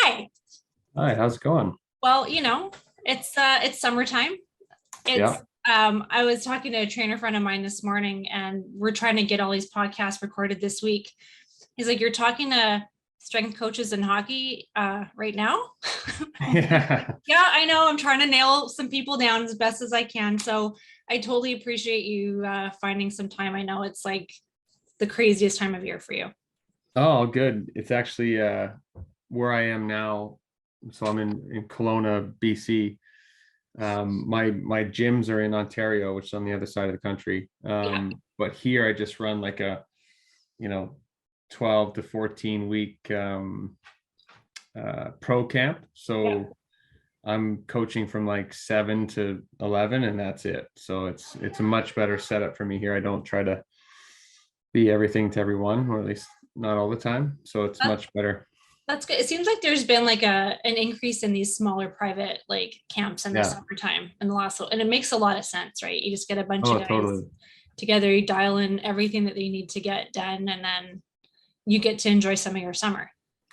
Hi. Hi, how's it going? Well, it's summertime. It's Yeah. I was talking to a trainer friend of mine this morning and we're trying to get all these podcasts recorded this week. He's like, "You're talking to strength coaches in hockey right now?" Yeah. Yeah, I know. I'm trying to nail some people down as best as I can. So I totally appreciate you finding some time. I know it's like the craziest time of year for you. Oh, good. It's actually where I am now. So I'm in Kelowna, BC. My gyms are in Ontario, which is on the other side of the country. Yeah. But here I just run like a, you know, 12 to 14 week pro camp. Yeah. So I'm coaching from like 7 to 11 and that's it. So it's a much better setup for me here. I don't try to be everything to everyone, or at least not all the time. So it's That, much better. that's good. It seems like there's been like an increase in these smaller private like camps in the Yeah. summertime in the last, and it makes a lot of sense, right? You just get a bunch of Oh, guys totally. together, you dial in everything that they need to get done, and then you get to enjoy some of your summer.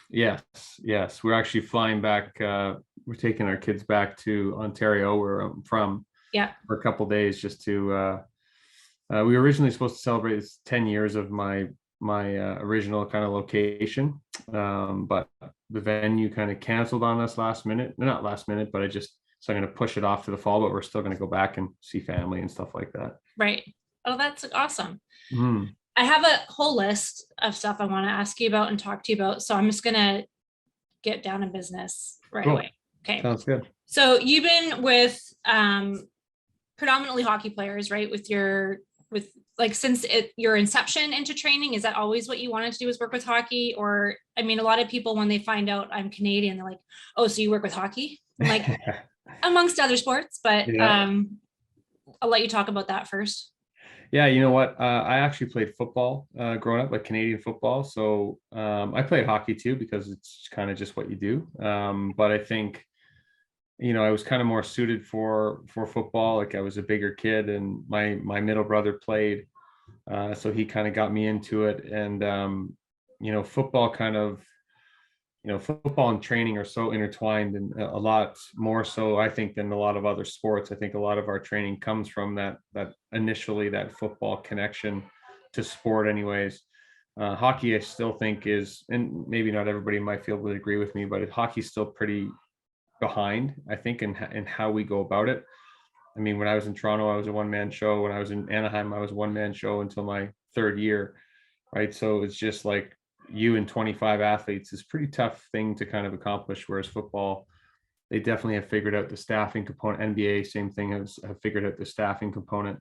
Yes, yes. We're actually flying back. We're taking our kids back to Ontario, where I'm from, Yeah. for a couple days just to. We were originally supposed to celebrate 10 years of my original kind of location, but the venue kind of canceled on us last minute. Not last minute, but I just so I'm going to push it off to the fall. But we're still going to go back and see family and stuff like that. Right. Oh, that's awesome. Mm, I have a whole list of stuff I want to ask you about and talk to you about. So I'm just going to get down in business right cool. away. Okay. Sounds good. So you've been with predominantly hockey players, right? With like since your inception into training, is that always what you wanted to do, is work with hockey? Or I mean, a lot of people when they find out I'm Canadian, they're like, "Oh, so you work with hockey?" I'm like, amongst other sports, but Yeah. I'll let you talk about that first. Yeah, you know what? I actually played football growing up, like Canadian football. So I played hockey too because it's kind of just what you do. But I think, I was kind of more suited for football. Like I was a bigger kid, and my middle brother played, so he kind of got me into it. And football kind of football and training are so intertwined, and a lot more so, I think, than a lot of other sports. I think a lot of our training comes from that initially that football connection to sport anyways. Hockey, I still think is, and maybe not everybody in my field would agree with me, but hockey's still pretty behind, I think, in how we go about it. I mean, when I was in Toronto, I was a one-man show. When I was in Anaheim, I was a one-man show until my third year, right? So it's just like you and 25 athletes is a pretty tough thing to kind of accomplish. Whereas football, they definitely have figured out the staffing component. NBA, same thing, have figured out the staffing component.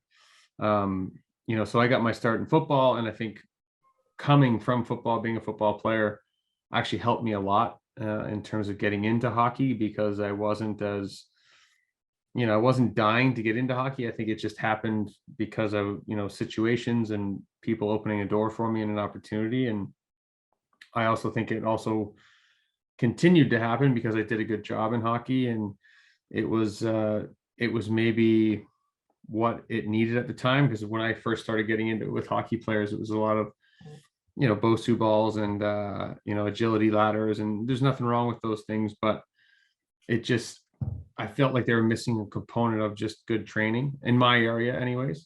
So I got my start in football, and I think coming from football, being a football player, actually helped me a lot in terms of getting into hockey, because I wasn't dying to get into hockey. I think it just happened because of, situations and people opening a door for me and an opportunity. And I also think it also continued to happen because I did a good job in hockey, and it was maybe what it needed at the time. Because when I first started getting into it with hockey players, it was a lot of, Bosu balls and agility ladders, and there's nothing wrong with those things, but it just, I felt like they were missing a component of just good training in my area anyways.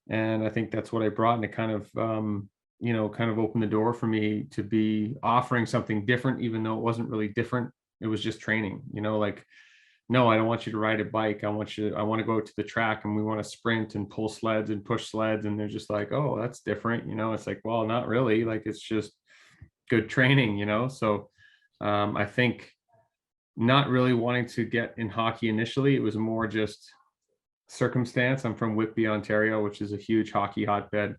And I think that's what I brought, and it kind of kind of opened the door for me to be offering something different, even though it wasn't really different. It was just training, like, no, I don't want you to ride a bike. I want to go to the track, and we want to sprint and pull sleds and push sleds. And they're just like, oh, that's different. It's like, well, not really. Like, it's just good training, So I think not really wanting to get in hockey initially, it was more just circumstance. I'm from Whitby, Ontario, which is a huge hockey hotbed.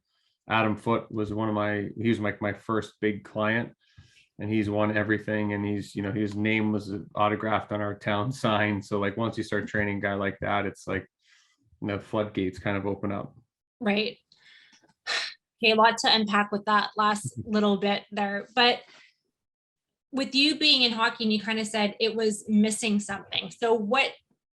Adam Foote was he was like my first big client, and he's won everything. And his name was autographed on our town sign. So like once you start training a guy like that, it's like, the floodgates kind of open up. Right. Okay, a lot to unpack with that last little bit there. But with you being in hockey, and you kind of said it was missing something. So what,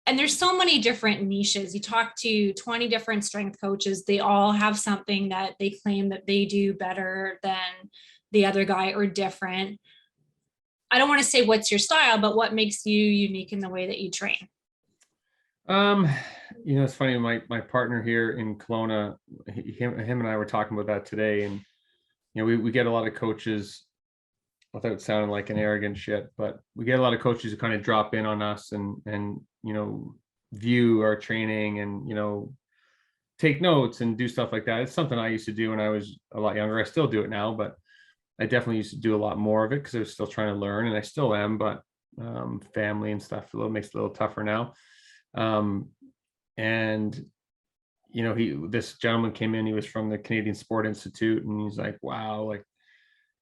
and there's so many different niches. You talk to 20 different strength coaches, they all have something that they claim that they do better than the other guy or different. I don't want to say what's your style, but what makes you unique in the way that you train? It's funny, my partner here in Kelowna, him and I were talking about that today, and we get a lot of coaches, without sounding like an arrogant shit, but we get a lot of coaches who kind of drop in on us and view our training and take notes and do stuff like that. It's something I used to do when I was a lot younger. I still do it now, but I definitely used to do a lot more of it because I was still trying to learn, and I still am, but family and stuff makes it a little tougher now. And this gentleman came in, he was from the Canadian Sport Institute, and he's like, wow, like,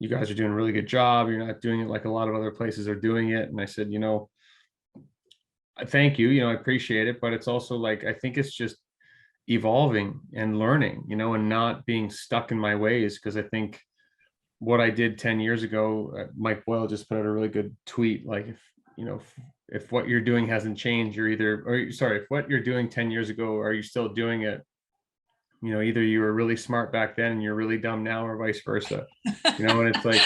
you guys are doing a really good job. You're not doing it like a lot of other places are doing it. And I said, thank you, I appreciate it, but it's also like, I think it's just evolving and learning, and not being stuck in my ways. Because I think what I did 10 years ago, Mike Boyle just put out a really good tweet, like, if what you're doing hasn't changed, if what you're doing 10 years ago, are you still doing it? Either you were really smart back then and you're really dumb now, or vice versa. And it's like,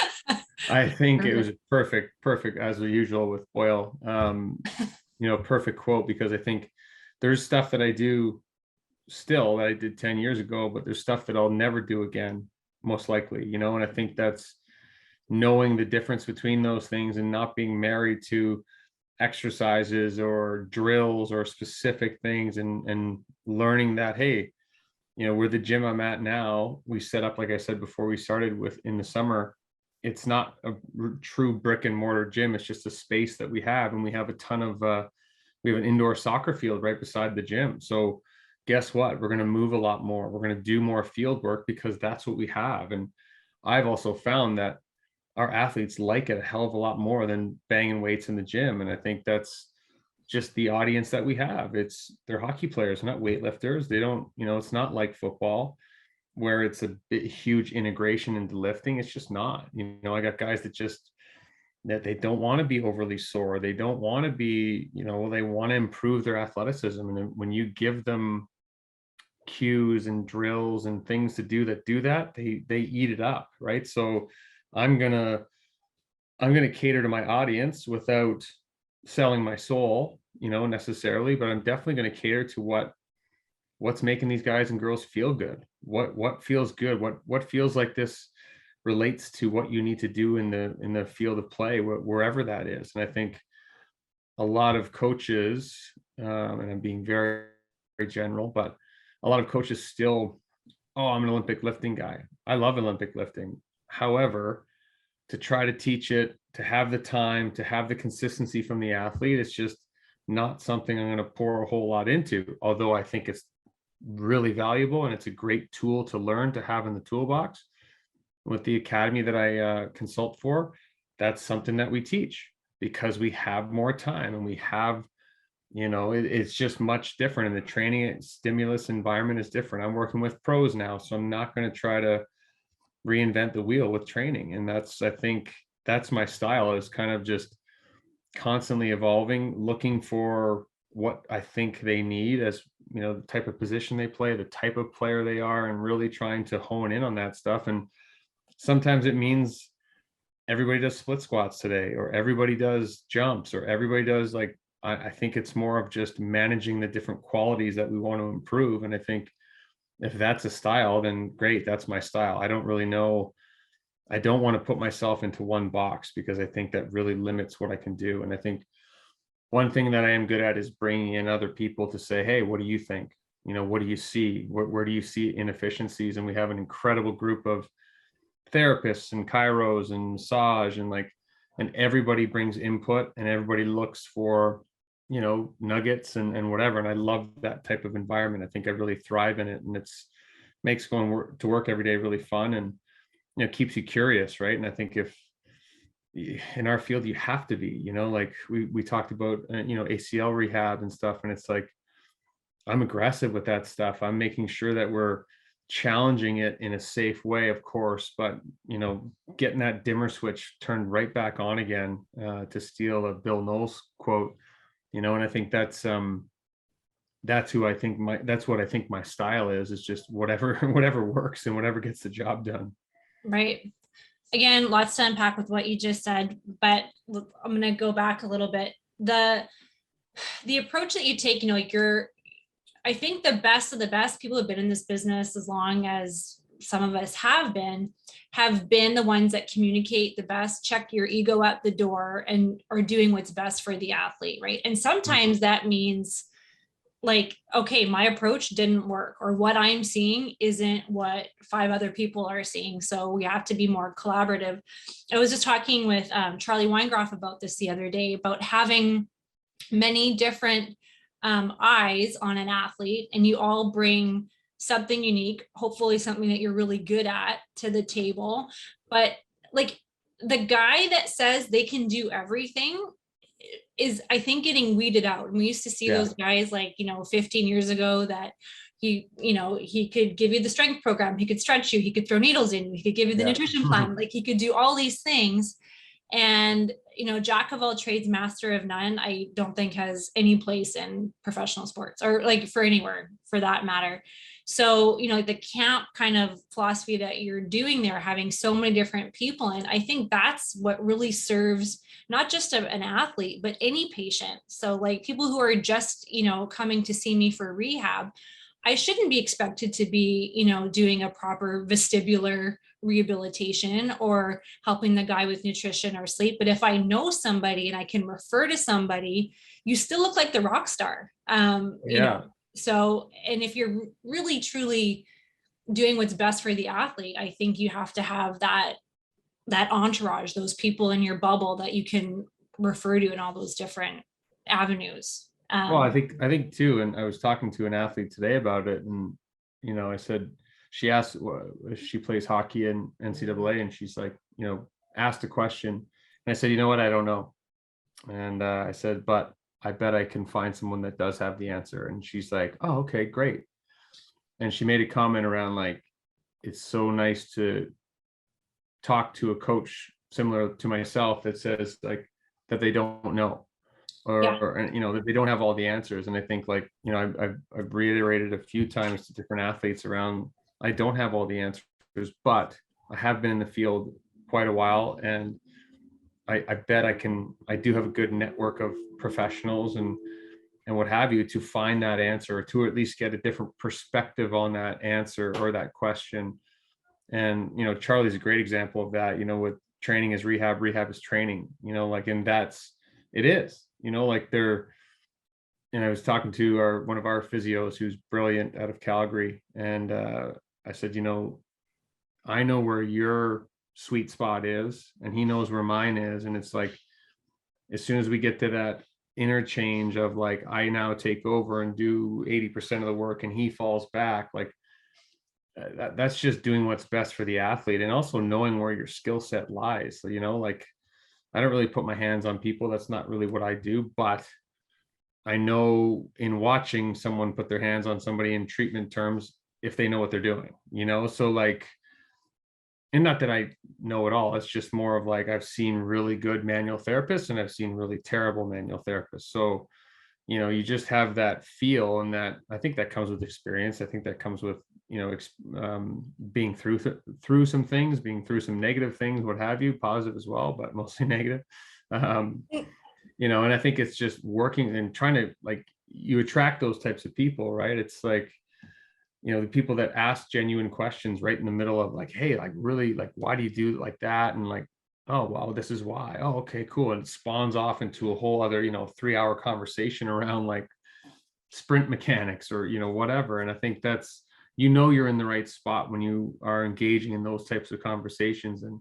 I think it was perfect as usual with Boyle. Perfect quote, because I think there's stuff that I do still that I did 10 years ago, but there's stuff that I'll never do again, most likely, and I think that's knowing the difference between those things and not being married to exercises or drills or specific things, and learning that, hey, where the gym I'm at now, we set up, like I said before we started with in the summer, it's not a true brick and mortar gym. It's just a space that we have, and we have a ton of we have an indoor soccer field right beside the gym. So guess what? We're going to move a lot more. We're going to do more field work because that's what we have. And I've also found that our athletes like it a hell of a lot more than banging weights in the gym. And I think that's just the audience that we have. They're hockey players, not weightlifters. They don't, it's not like football where it's a huge integration into lifting. It's just not. I got guys that they don't want to be overly sore. They don't want to be, they want to improve their athleticism. And when you give them cues and drills and things to do that, they eat it up, right? So I'm gonna cater to my audience without selling my soul, necessarily, but I'm definitely going to cater to what's making these guys and girls feel good. What feels good, what feels like this relates to what you need to do in the field of play, wherever that is. And I think a lot of coaches, and I'm being very, very general, but a lot of coaches still, oh, I'm an Olympic lifting guy. I love Olympic lifting. However, to try to teach it, to have the time, to have the consistency from the athlete, it's just not something I'm going to pour a whole lot into, although I think it's really valuable and it's a great tool to learn, to have in the toolbox. With the academy that I consult for, that's something that we teach because we have more time, and we have, it's just much different, and the training stimulus environment is different. I'm working with pros now, so I'm not going to try to reinvent the wheel with training. And I think that's my style, is kind of just constantly evolving, looking for what I think they need, as the type of position they play, the type of player they are, and really trying to hone in on that stuff. And sometimes it means everybody does split squats today, or everybody does jumps, or everybody does, like, I think it's more of just managing the different qualities that we want to improve. And I think if that's a style, then great, that's my style. I don't really know. I don't want to put myself into one box, because I think that really limits what I can do. And I think one thing that I am good at is bringing in other people to say, hey, what do you think? What do you see? Where do you see inefficiencies? And we have an incredible group of therapists and chiros and massage, and everybody brings input, and everybody looks for, nuggets and whatever. And I love that type of environment. I think I really thrive in it, and makes going to work every day really fun, and keeps you curious, right? And I think if in our field you have to be, like we talked about, ACL rehab and stuff, and it's like, I'm aggressive with that stuff. I'm making sure that we're challenging it in a safe way, of course, but getting that dimmer switch turned right back on again, to steal a Bill Knowles quote, and I think that's what I think my style is just whatever works and whatever gets the job done. Right. again, lots to unpack with what you just said, but I'm going to go back a little bit. The approach that you take, you know, like I think the best of the best people who've been in this business as long as some of us have been the ones that communicate the best, check your ego at the door, and are doing what's best for the athlete, right? And sometimes that means like, okay, my approach didn't work, or what I'm seeing isn't what 5 other people are seeing. So we have to be more collaborative. I was just talking with Charlie Weingroff about this the other day, about having many different eyes on an athlete, and you all bring something unique, hopefully something that you're really good at, to the table. But like, the guy that says they can do everything is, I think, getting weeded out. And we used to see those guys like, you know, 15 years ago, that he could give you the strength program, he could stretch you, he could throw needles in, he could give you the nutrition plan, like he could do all these things. And, you know, jack of all trades, master of none, I don't think has any place in professional sports, or like for anywhere for that matter. So, you know, the camp kind of philosophy that you're doing there, having so many different people, and I think that's what really serves not just an athlete, but any patient. So like people who are just, you know, coming to see me for rehab, I shouldn't be expected to be, you know, doing a proper vestibular rehabilitation or helping the guy with nutrition or sleep. But if I know somebody and I can refer to somebody, you still look like the rock star. You know, so, and if you're really truly doing what's best for the athlete, I think you have to have that entourage, those people in your bubble that you can refer to in all those different avenues. Well, I think too, and I was talking to an athlete today about it, and you know, I said, she asked, she plays hockey in NCAA, and she's like, you know, asked a question, and I said, you know what, I don't know, and I said, but I bet I can find someone that does have the answer, and she's like, oh, okay, great, and she made a comment around like, it's so nice to talk to a coach similar to myself that says like that they don't know, or you know, that they don't have all the answers. And I think, like, you know, I've reiterated a few times to different athletes around, I don't have all the answers, but I have been in the field quite a while, and I bet I do have a good network of professionals and what have you, to find that answer, or to at least get a different perspective on that answer or that question. And, you know, Charlie's a great example of that, you know, with training is rehab, rehab is training, you know, like, and it is, you know, like and I was talking to one of our physios who's brilliant out of Calgary. And I said, you know, I know where your sweet spot is, and he knows where mine is. And it's like, as soon as we get to that interchange of like, I now take over and do 80% of the work and he falls back, like, that's just doing what's best for the athlete, and also knowing where your skill set lies. So, you know, like, I don't really put my hands on people. That's not really what I do, but I know in watching someone put their hands on somebody in treatment terms, if they know what they're doing, you know? So like, and not that I know it all, it's just more of like, I've seen really good manual therapists and I've seen really terrible manual therapists. So, you know, you just have that feel, and that, I think that comes with experience. I think that comes with, you know, being through some things, being through some negative things, what have you, positive as well, but mostly negative. You know, and I think it's just working and trying to, like, you attract those types of people, right? It's like, you know, the people that ask genuine questions right in the middle of like, hey, like, really, like, why do you do it like that? And like, oh, well, this is why. Oh, okay, cool. And it spawns off into a whole other, you know, 3-hour conversation around like sprint mechanics or, you know, whatever. And I think that's, you know, you're in the right spot when you are engaging in those types of conversations. And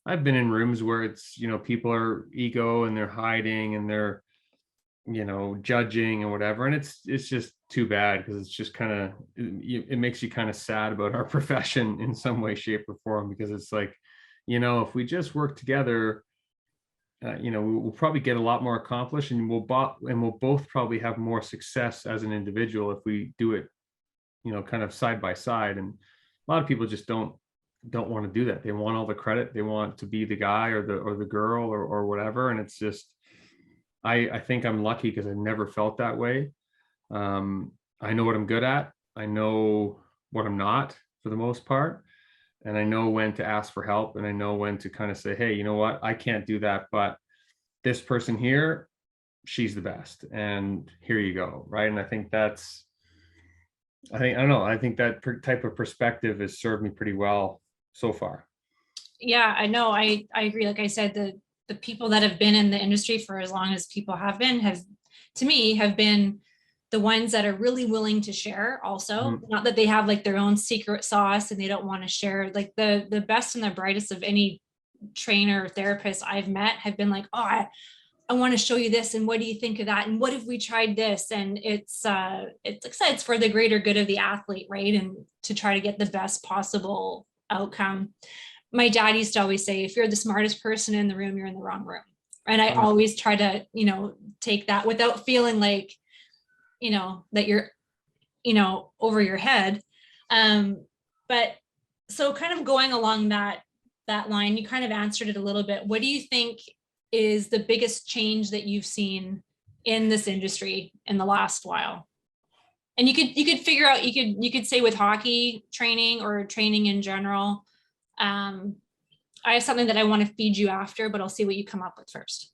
I've been in rooms where it's, you know, people are ego and they're hiding and they're, you know, judging and whatever. And it's just too bad, because it's just kind of, it makes you kind of sad about our profession in some way, shape, or form, because it's like, you know, if we just work together, you know, we'll probably get a lot more accomplished, and we'll both probably have more success as an individual if we do it, you know, kind of side by side. And a lot of people just don't want to do that. They want all the credit. They want to be the guy or the girl or whatever. And it's just, I think I'm lucky because I've never felt that way. I know what I'm good at. I know what I'm not, for the most part. and I know when to ask for help, and I know when to kind of say, hey, you know what, I can't do that, but this person here, she's the best, and here you go, right? And I think I don't know, I think that type of perspective has served me pretty well so far. Yeah, I know. I agree. Like I said, the people that have been in the industry for as long as people have been have, to me, have been the ones that are really willing to share also. Not that they have like their own secret sauce and they don't want to share. Like the best and the brightest of any trainer or therapist I've met have been like, oh, I want to show you this, and what do you think of that, and what if we tried this? And it's like I said, it's for the greater good of the athlete, right? And to try to get the best possible outcome. My dad used to always say, if you're the smartest person in the room, you're in the wrong room. And I always try to, take that without feeling like, that you're, over your head. But so kind of going along that line, you kind of answered it a little bit. What do you think is the biggest change that you've seen in this industry in the last while? And you could figure out, you could say with hockey training or training in general. I have something that I want to feed you after, but I'll see what you come up with first.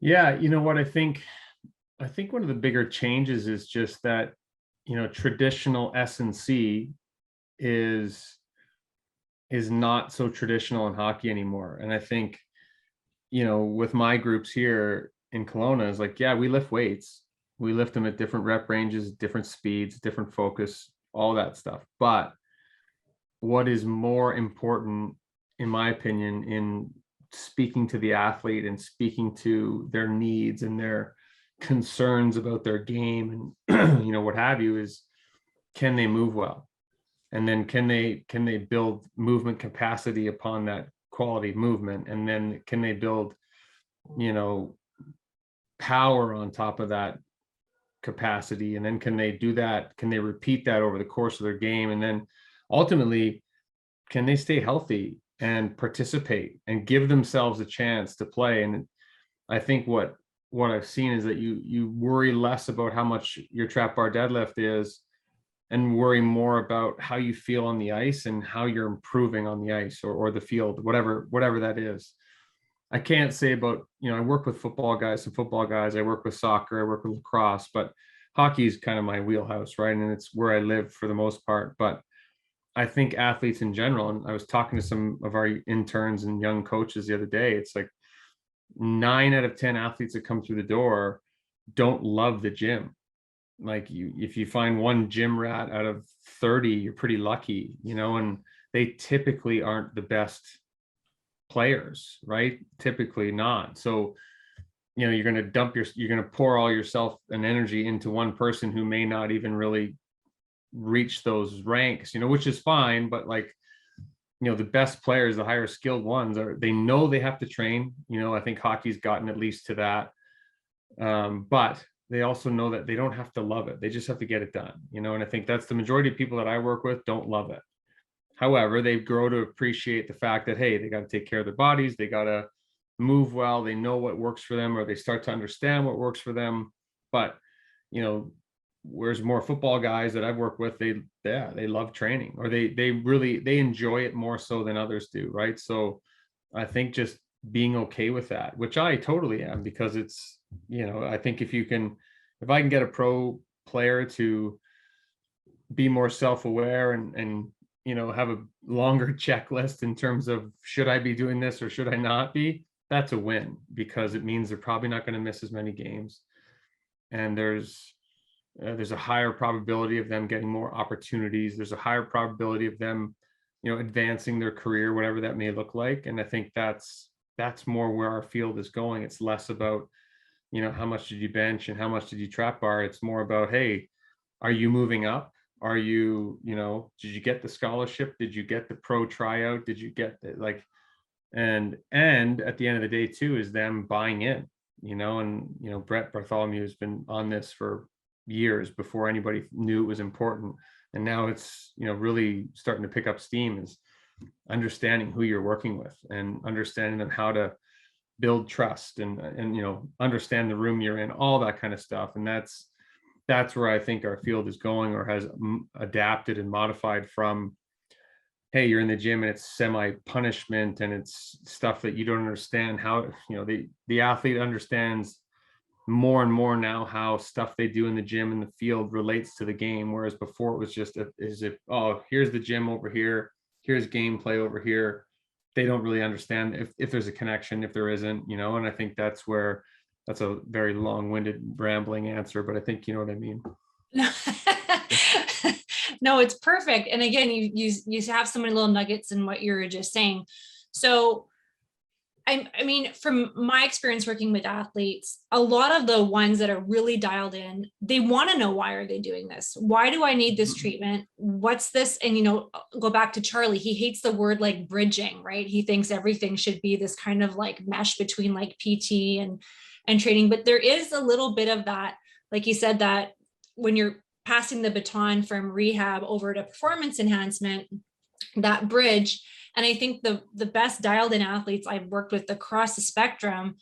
Yeah, you know what, I think one of the bigger changes is just that, traditional S&C is not so traditional in hockey anymore. And I think, with my groups here in Kelowna, is like, yeah, we lift weights. We lift them at different rep ranges, different speeds, different focus, all that stuff. But what is more important, in my opinion, in speaking to the athlete and speaking to their needs and their concerns about their game and what have you, is can they move well? And then can they build movement capacity upon that quality movement? And then can they build, power on top of that capacity? And then can they do that? Can they repeat that over the course of their game? And then ultimately, can they stay healthy and participate and give themselves a chance to play? And I think what I've seen is that you worry less about how much your trap bar deadlift is, and worry more about how you feel on the ice and how you're improving on the ice or the field, whatever that is. I can't say about, I work with football guys, I work with soccer, I work with lacrosse, but hockey is kind of my wheelhouse, right? And it's where I live for the most part. But I think athletes in general, and I was talking to some of our interns and young coaches the other day, it's like 9 out of 10 athletes that come through the door don't love the gym. Like if you find one gym rat out of 30, you're pretty lucky, and they typically aren't the best players, right? Typically not. So, you're going to pour all yourself and energy into one person who may not even really reach those ranks, which is fine. But like, the best players, the higher skilled ones, they know they have to train. I think hockey's gotten at least to that. But they also know that they don't have to love it. They just have to get it done, and I think that's the majority of people that I work with don't love it. However, they grow to appreciate the fact that, hey, they got to take care of their bodies. They got to move well. They know what works for them, or they start to understand what works for them. But, whereas more football guys that I've worked with, they love training, or they enjoy it more so than others do. Right. So I think just being okay with that, which I totally am, because it's, I think if I can get a pro player to be more self-aware and have a longer checklist in terms of, should I be doing this or should I not be, that's a win, because it means they're probably not going to miss as many games. And there's a higher probability of them getting more opportunities. There's a higher probability of them, advancing their career, whatever that may look like. And I think that's more where our field is going. It's less about, how much did you bench and how much did you trap bar? It's more about, hey, are you moving up? Are you, did you get the scholarship? Did you get the pro tryout? Did you get and at the end of the day too, is them buying in, and, Brett Bartholomew has been on this for years before anybody knew it was important. And now it's, really starting to pick up steam, is understanding who you're working with and understanding them how to build trust and understand the room you're in, all that kind of stuff. And that's where I think our field is going, or has adapted and modified from hey, you're in the gym and it's semi punishment and it's stuff that you don't understand how, the athlete understands more and more now how stuff they do in the gym and the field relates to the game. Whereas before it was just as if, oh, here's the gym over here, here's gameplay over here. They don't really understand if there's a connection, if there isn't, and I think that's a very long-winded rambling answer, but I think you know what I mean. No, it's perfect. And again, you have so many little nuggets in what you were just saying. So I mean, from my experience working with athletes, a lot of the ones that are really dialed in, they want to know, why are they doing this? Why do I need this treatment? What's this? And, go back to Charlie, he hates the word like bridging, right? He thinks everything should be this kind of like mesh between like PT and training. But there is a little bit of that, like you said, that when you're passing the baton from rehab over to performance enhancement, that bridge. And I think the best dialed in athletes I've worked with across the spectrum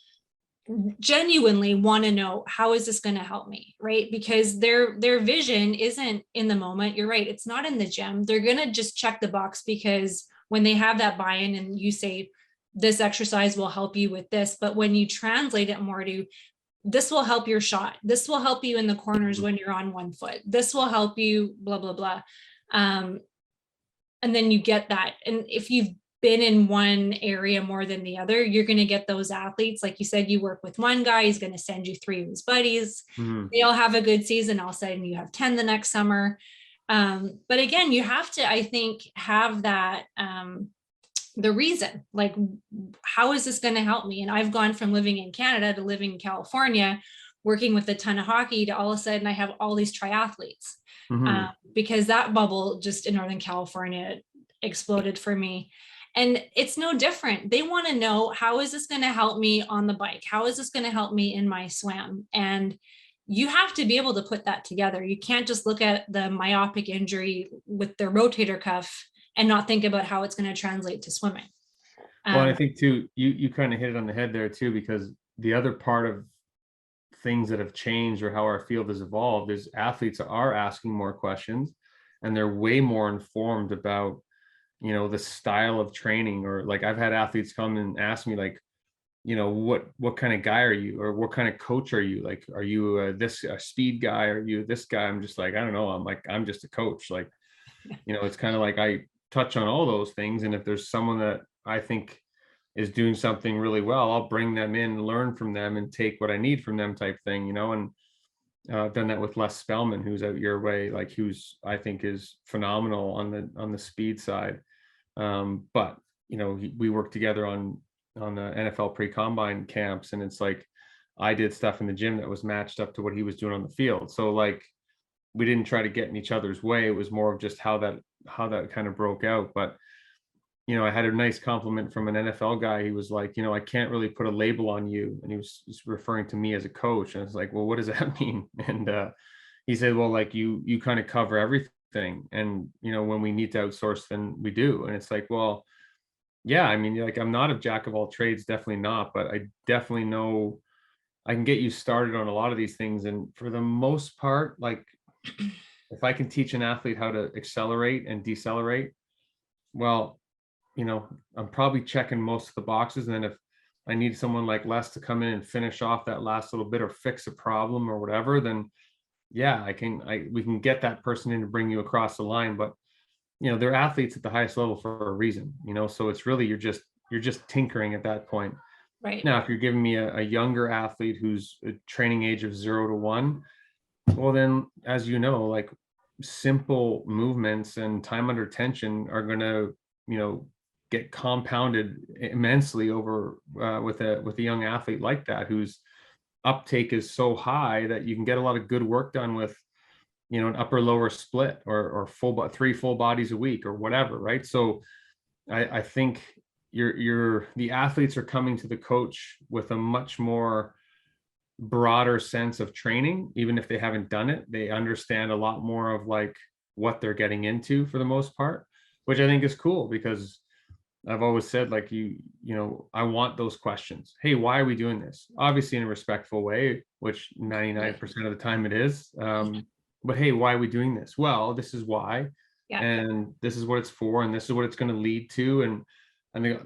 genuinely want to know, how is this going to help me, right? Because their vision isn't in the moment. You're right, it's not in the gym. They're going to just check the box because when they have that buy-in and you say this exercise will help you with this, but when you translate it more to, this will help your shot, this will help you in the corners when you're on one foot, this will help you blah blah blah, and then you get that. And if you've been in one area more than the other, you're going to get those athletes. Like you said, you work with one guy, he's going to send you 3 of his buddies. They all have a good season. All of a sudden you have 10 the next summer. But again, you have to, I think, have that, the reason, like, how is this going to help me? And I've gone from living in Canada to living in California, working with a ton of hockey, to all of a sudden I have all these triathletes. Because that bubble just in Northern California exploded for me. And it's no different. They want to know, how is this going to help me on the bike? How is this going to help me in my swim? And you have to be able to put that together. You can't just look at the myopic injury with their rotator cuff and not think about how it's going to translate to swimming. Well, I think too, you kind of hit it on the head there too, because the other part of things that have changed or how our field has evolved is athletes are asking more questions and they're way more informed about, the style of training. Or like, I've had athletes come and ask me like, what kind of guy are you, or what kind of coach are you? Like, are you a speed guy? Are you this guy? I'm just like, I don't know. I'm just a coach. Like, it's kind of like I touch on all those things. And if there's someone that I think is doing something really well, I'll bring them in, learn from them, and take what I need from them, type thing, and I've done that with Les Spellman, who's out your way, like, who's, I think, is phenomenal on the speed side. But we work together on the NFL pre-combine camps, and it's like I did stuff in the gym that was matched up to what he was doing on the field. So like, we didn't try to get in each other's way. It was more of just how that kind of broke out. But I had a nice compliment from an NFL guy. He was like, I can't really put a label on you. And he was referring to me as a coach. And I was like, well, what does that mean? And he said, well, like, you kind of cover everything. And, when we need to outsource, then we do. And it's like, well, yeah, I mean, like, I'm not a jack of all trades, definitely not. But I definitely know I can get you started on a lot of these things. And for the most part, like, if I can teach an athlete how to accelerate and decelerate, well, I'm probably checking most of the boxes. And then if I need someone like Les to come in and finish off that last little bit or fix a problem or whatever, then yeah, we can get that person in to bring you across the line. But they're athletes at the highest level for a reason, so it's really, you're just tinkering at that point. Right. Now, if you're giving me a younger athlete who's a training age of 0 to 1, well then, as like, simple movements and time under tension are going to get compounded immensely over with a young athlete like that, whose uptake is so high that you can get a lot of good work done with an upper lower split or 3 full bodies a week or whatever, right? So I think the athletes are coming to the coach with a much more broader sense of training. Even if they haven't done it, they understand a lot more of like what they're getting into for the most part, which I think is cool, because I've always said, like, I want those questions. Hey, why are we doing this? Obviously in a respectful way, which 99% of the time it is. But hey, why are we doing this? Well, this is why. Yeah. and this is what it's for, and this is what it's going to lead to. And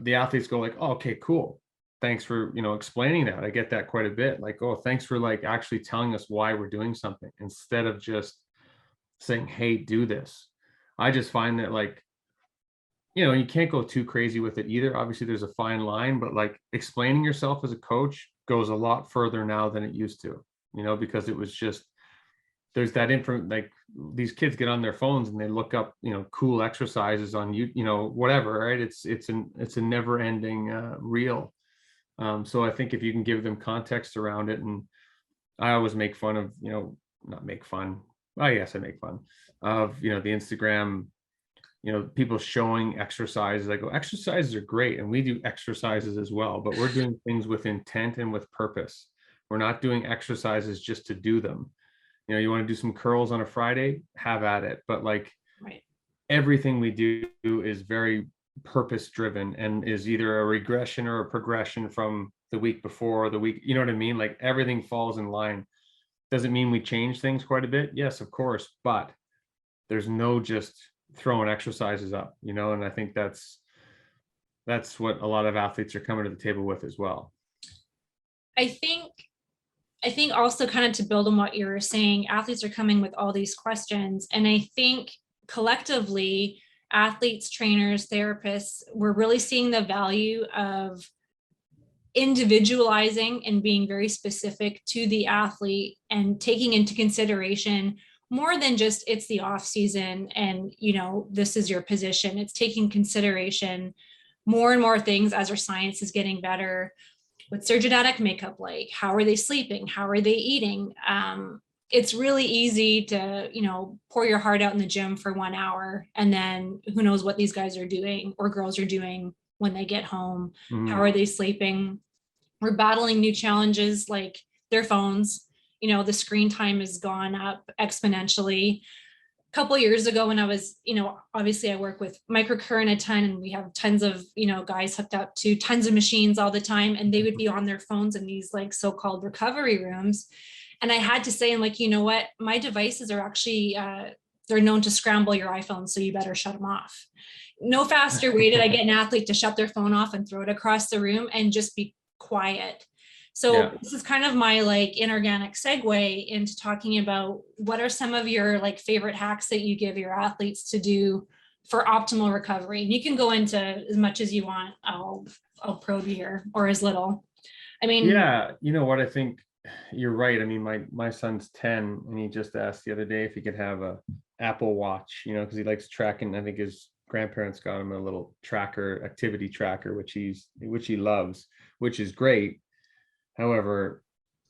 the athletes go like, oh, okay, cool. Thanks for, explaining that. I get that quite a bit. Like, oh, thanks for like actually telling us why we're doing something instead of just saying, hey, do this. I just find that like, you can't go too crazy with it either. Obviously, there's a fine line, but like explaining yourself as a coach goes a lot further now than it used to, because it was just, there's that info, like these kids get on their phones and they look up, cool exercises on whatever, right? It's a never ending reel. So I think if you can give them context around it, and I always make fun of, not make fun, I guess I make fun of, the Instagram, people showing exercises. I go, exercises are great. And we do exercises as well, but we're doing things with intent and with purpose. We're not doing exercises just to do them. You want to do some curls on a Friday, have at it. But like Right. everything we do is very purpose driven and is either a regression or a progression from the week before, or the week, you know what I mean? Like everything falls in line. Doesn't mean we change things quite a bit. Yes, of course, but there's no just throwing exercises up, and I think that's what a lot of athletes are coming to the table with as well. I think also kind of to build on what you were saying, athletes are coming with all these questions. And I think collectively, athletes, trainers, therapists, we're really seeing the value of individualizing and being very specific to the athlete and taking into consideration more than just it's the off season and this is your position. It's taking consideration more and more things as our science is getting better. What's their genetic makeup like? How are they sleeping? How are they eating? It's really easy to, pour your heart out in the gym for 1 hour, and then who knows what these guys are doing or girls are doing when they get home. How are they sleeping? We're battling new challenges like their phones. The screen time has gone up exponentially. Couple of years ago when I was, obviously I work with microcurrent a ton, and we have tons of, guys hooked up to tons of machines all the time, and they would be on their phones in these like so-called recovery rooms. And I had to say, I'm like, you know what, my devices are actually, they're known to scramble your iPhone, so you better shut them off. No faster way did I get an athlete to shut their phone off and throw it across the room and just be quiet. So Yeah. This is kind of my like inorganic segue into talking about what are some of your like favorite hacks that you give your athletes to do for optimal recovery. And you can go into as much as you want. I'll probe you here, or as little. I mean, Yeah, you know what? I think you're right. I mean, my son's 10, and he just asked the other day if he could have a Apple Watch, because he likes tracking. I think his grandparents got him a little tracker, activity tracker, which he loves, which is great. However,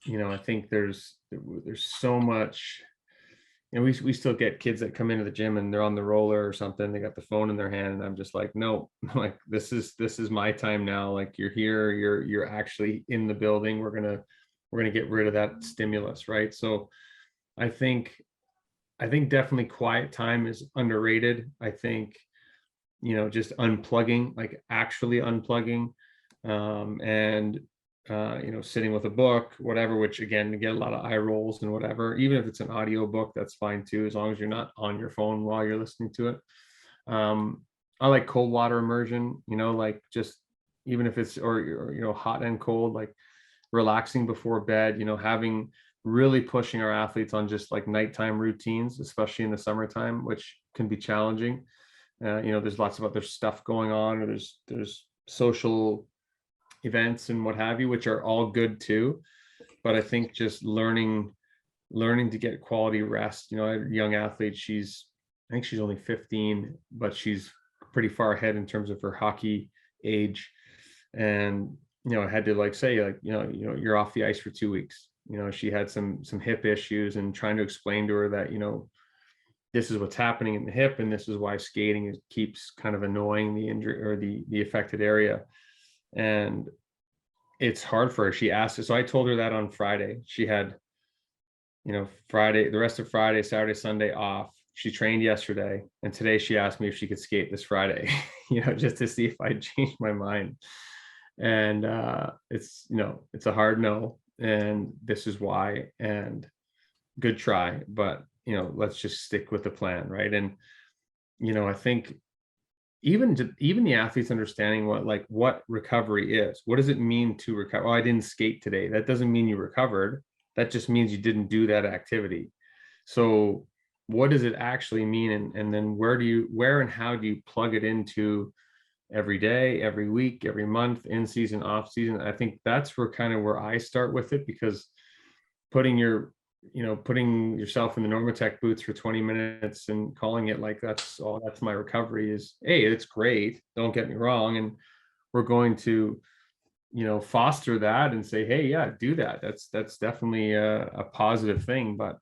I think there's so much, we still get kids that come into the gym and they're on the roller or something. They got the phone in their hand, and I'm just like, no, like this is my time now. Like you're here, you're actually in the building. We're gonna get rid of that stimulus, right? So I think definitely quiet time is underrated. I think, just unplugging, like actually unplugging, and sitting with a book, whatever, which again, you get a lot of eye rolls and whatever. Even if it's an audio book, that's fine too, as long as you're not on your phone while you're listening to it. I like cold water immersion, like just even if it's or hot and cold, like relaxing before bed, having really pushing our athletes on just like nighttime routines, especially in the summertime, which can be challenging. There's lots of other stuff going on, or there's social events and what have you, which are all good too. But I think just learning to get quality rest. I had a young athlete, I think she's only 15, but she's pretty far ahead in terms of her hockey age. And, I had to like say, like, you're off the ice for 2 weeks. She had some hip issues, and trying to explain to her that, this is what's happening in the hip, and this is why skating keeps kind of annoying the injury or the affected area. And it's hard for her. She asked it. So I told her that on Friday. She had, Friday, the rest of Friday, Saturday, Sunday off. She trained yesterday, and today she asked me if she could skate this Friday, just to see if I'd changed my mind. And it's a hard no, and this is why, and good try, but let's just stick with the plan, right? And I think even the athletes understanding what recovery is. What does it mean to recover? Oh, I didn't skate today. That doesn't mean you recovered. That just means you didn't do that activity. So what does it actually mean? And then where and how do you plug it into every day, every week, every month, in season, off season? I think that's where I start with it, because putting yourself in the Normatec boots for 20 minutes and calling it like that's my recovery is, hey, it's great. Don't get me wrong. And we're going to, foster that and say, hey, yeah, do that. That's definitely a positive thing. But,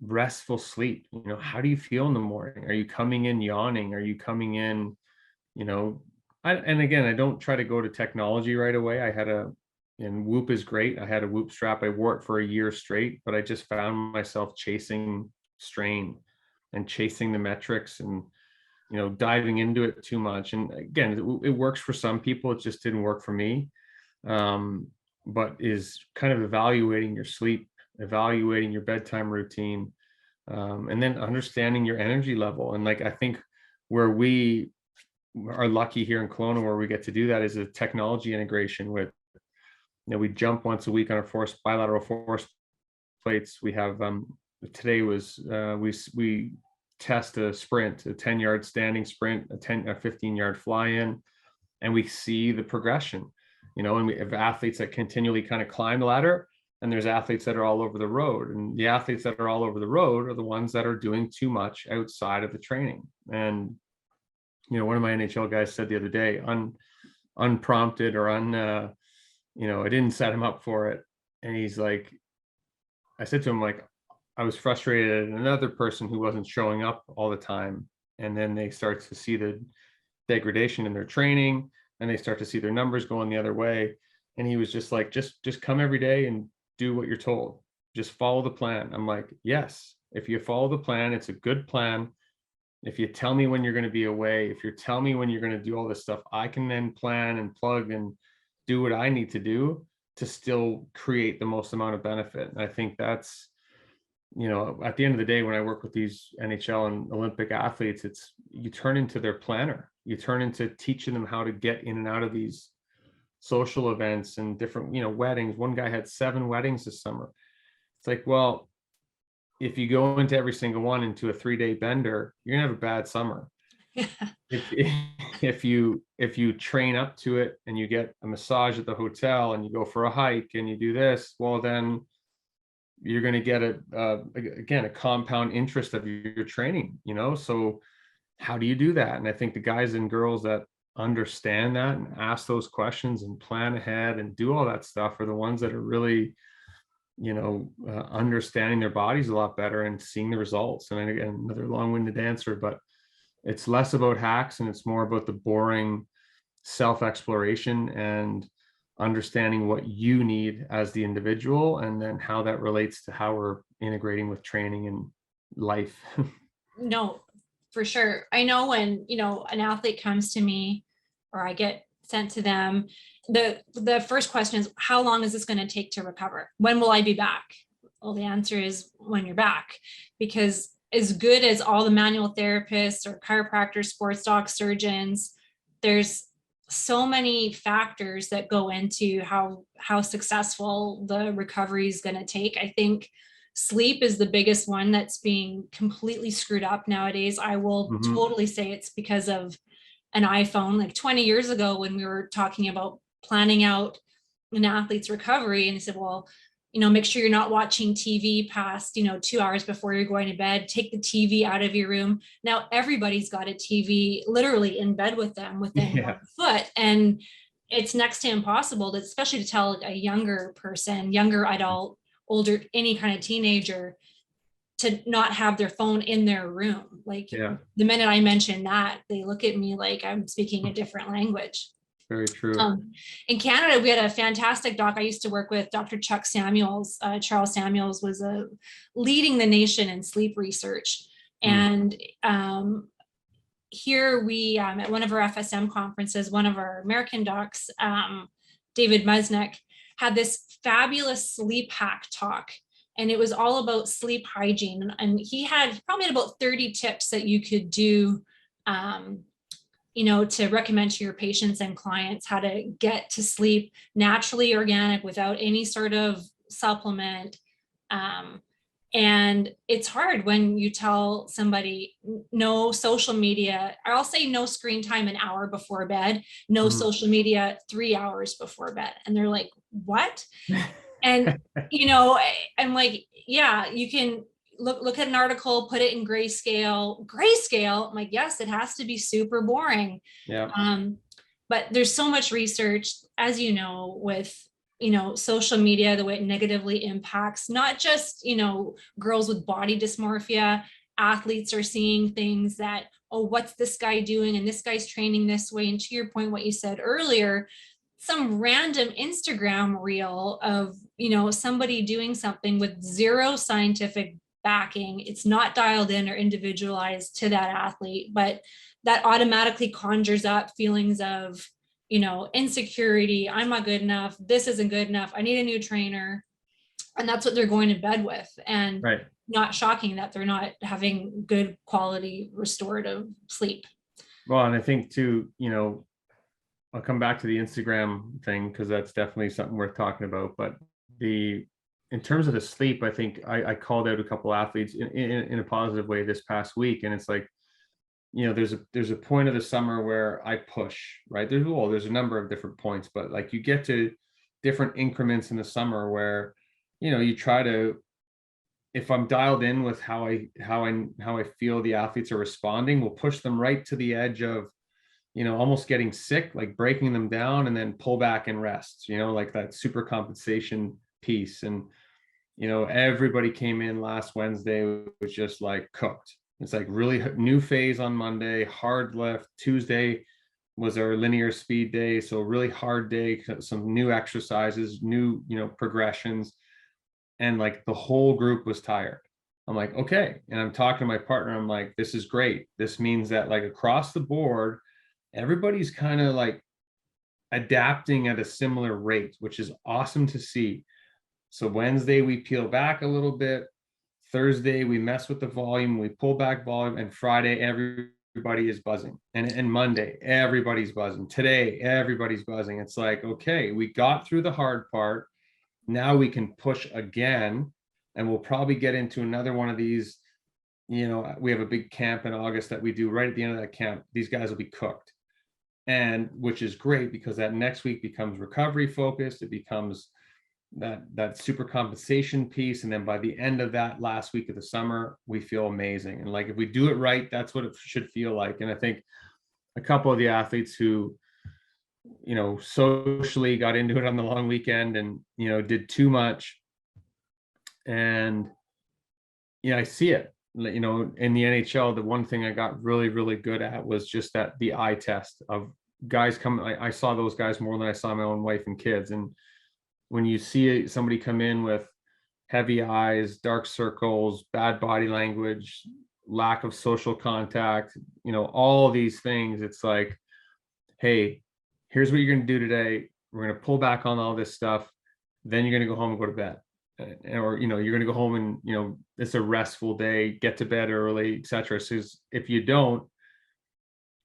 restful sleep, how do you feel in the morning? Are you coming in yawning? Are you coming in, and again, I don't try to go to technology right away. And Whoop is great. I had a Whoop strap. I wore it for a year straight, but I just found myself chasing strain and chasing the metrics and, diving into it too much. And again, it works for some people. It just didn't work for me. But is kind of evaluating your sleep, evaluating your bedtime routine, and then understanding your energy level. And I think where we are lucky here in Kelowna, where we get to do that, is a technology integration with, we jump once a week on our bilateral force plates. We have today was we test a sprint, a 10-yard standing sprint, a 15-yard fly-in, and we see the progression, and we have athletes that continually kind of climb the ladder, and there's athletes that are all over the road. And the athletes that are all over the road are the ones that are doing too much outside of the training. And one of my NHL guys said the other day, unprompted or I didn't set him up for it. And he's like, I said to him, I was frustrated at another person who wasn't showing up all the time. And then they start to see the degradation in their training, and they start to see their numbers going the other way. And he was just like, just come every day and do what you're told. Just follow the plan. I'm like, yes, if you follow the plan, it's a good plan. If you tell me when you're going to be away, if you tell me when you're going to do all this stuff, I can then plan and plug and do what I need to do to still create the most amount of benefit. And I think that's, at the end of the day, when I work with these NHL and Olympic athletes, it's, you turn into their planner. You turn into teaching them how to get in and out of these social events and different, weddings. One guy had 7 weddings this summer. It's like, well, if you go into every single one into a 3-day bender, you're gonna have a bad summer. If you train up to it and you get a massage at the hotel and you go for a hike and you do this, well, then you're going to get a compound interest of your training, so how do you do that? And I think the guys and girls that understand that and ask those questions and plan ahead and do all that stuff are the ones that are really, understanding their bodies a lot better and seeing the results. And again, another long-winded answer, but it's less about hacks and it's more about the boring self-exploration and understanding what you need as the individual, and then how that relates to how we're integrating with training and life. No, for sure. I know when, an athlete comes to me or I get sent to them, the first question is, how long is this going to take to recover? When will I be back? Well, the answer is when you're back, because as good as all the manual therapists or chiropractors, sports doc, surgeons, there's so many factors that go into how successful the recovery is going to take. I think sleep is the biggest one that's being completely screwed up nowadays. I will totally say it's because of an iPhone. Like 20 years ago, when we were talking about planning out an athlete's recovery, and they said, well, make sure you're not watching TV past, 2 hours before you're going to bed. Take the TV out of your room. Now everybody's got a TV literally in bed with them within 1 foot. And it's next to impossible, especially to tell a younger person, younger adult, older, any kind of teenager, to not have their phone in their room. The minute I mention that, they look at me like I'm speaking a different language. Very true. In Canada, we had a fantastic doc. I used to work with Dr. Chuck Samuels. Charles Samuels was leading the nation in sleep research. And here we, at one of our FSM conferences, one of our American docs, David Musnick, had this fabulous sleep hack talk. and it was all about sleep hygiene. And he had probably about 30 tips that you could do, to recommend to your patients and clients how to get to sleep naturally, organic, without any sort of supplement. And it's hard when you tell somebody no social media. I'll say no screen time an hour before bed, no social media 3 hours before bed. And they're like, what? And, I'm like, yeah, you can look at an article, put it in grayscale. I'm like, yes, it has to be super boring. Yeah. But there's so much research, as you know, with social media, the way it negatively impacts not just girls with body dysmorphia. Athletes are seeing things that, oh, what's this guy doing, and this guy's training this way. And to your point, what you said earlier, some random Instagram reel of somebody doing something with zero scientific backing. It's not dialed in or individualized to that athlete, but that automatically conjures up feelings of insecurity. I'm not good enough. This isn't good enough. I need a new trainer. And that's what they're going to bed with. And Right. not shocking that they're not having good quality restorative sleep. Well, and I think too, I'll come back to the Instagram thing because that's definitely something worth talking about. But in terms of the sleep, I think I called out a couple athletes in a positive way this past week. And it's like, there's a point of the summer where I push, right? There's a number of different points, but like you get to different increments in the summer where, you try to, if I'm dialed in with how I feel the athletes are responding, we'll push them right to the edge of, almost getting sick, like breaking them down, and then pull back and rest, like that super compensation piece. And, everybody came in last Wednesday was just like cooked. It's like really new phase on Monday, hard lift. Tuesday was our linear speed day. So really hard day, some new exercises, new, progressions. And like the whole group was tired. I'm like, okay. And I'm talking to my partner. I'm like, this is great. This means that like across the board, everybody's kind of like adapting at a similar rate, which is awesome to see. So Wednesday, we peel back a little bit. Thursday, we mess with the volume, we pull back volume, and Friday, everybody is buzzing. And Monday, everybody's buzzing. Today, everybody's buzzing. It's like, okay, we got through the hard part. Now we can push again, and we'll probably get into another one of these. We have a big camp in August that we do right at the end of that camp. These guys will be cooked. And which is great because that next week becomes recovery focused. It becomes that super compensation piece. And then by the end of that last week of the summer, we feel amazing. And like, if we do it right, that's what it should feel like. And I think a couple of the athletes who, socially got into it on the long weekend and, did too much. And, I see it, in the NHL, the one thing I got really, really good at was just the eye test of guys coming. I saw those guys more than I saw my own wife and kids. And when you see somebody come in with heavy eyes, dark circles, bad body language, lack of social contact, all these things, it's like, hey, here's what you're going to do today. We're going to pull back on all this stuff. Then you're going to go home and go to bed. Or, you're going to go home and, it's a restful day, get to bed early, etc. So if you don't,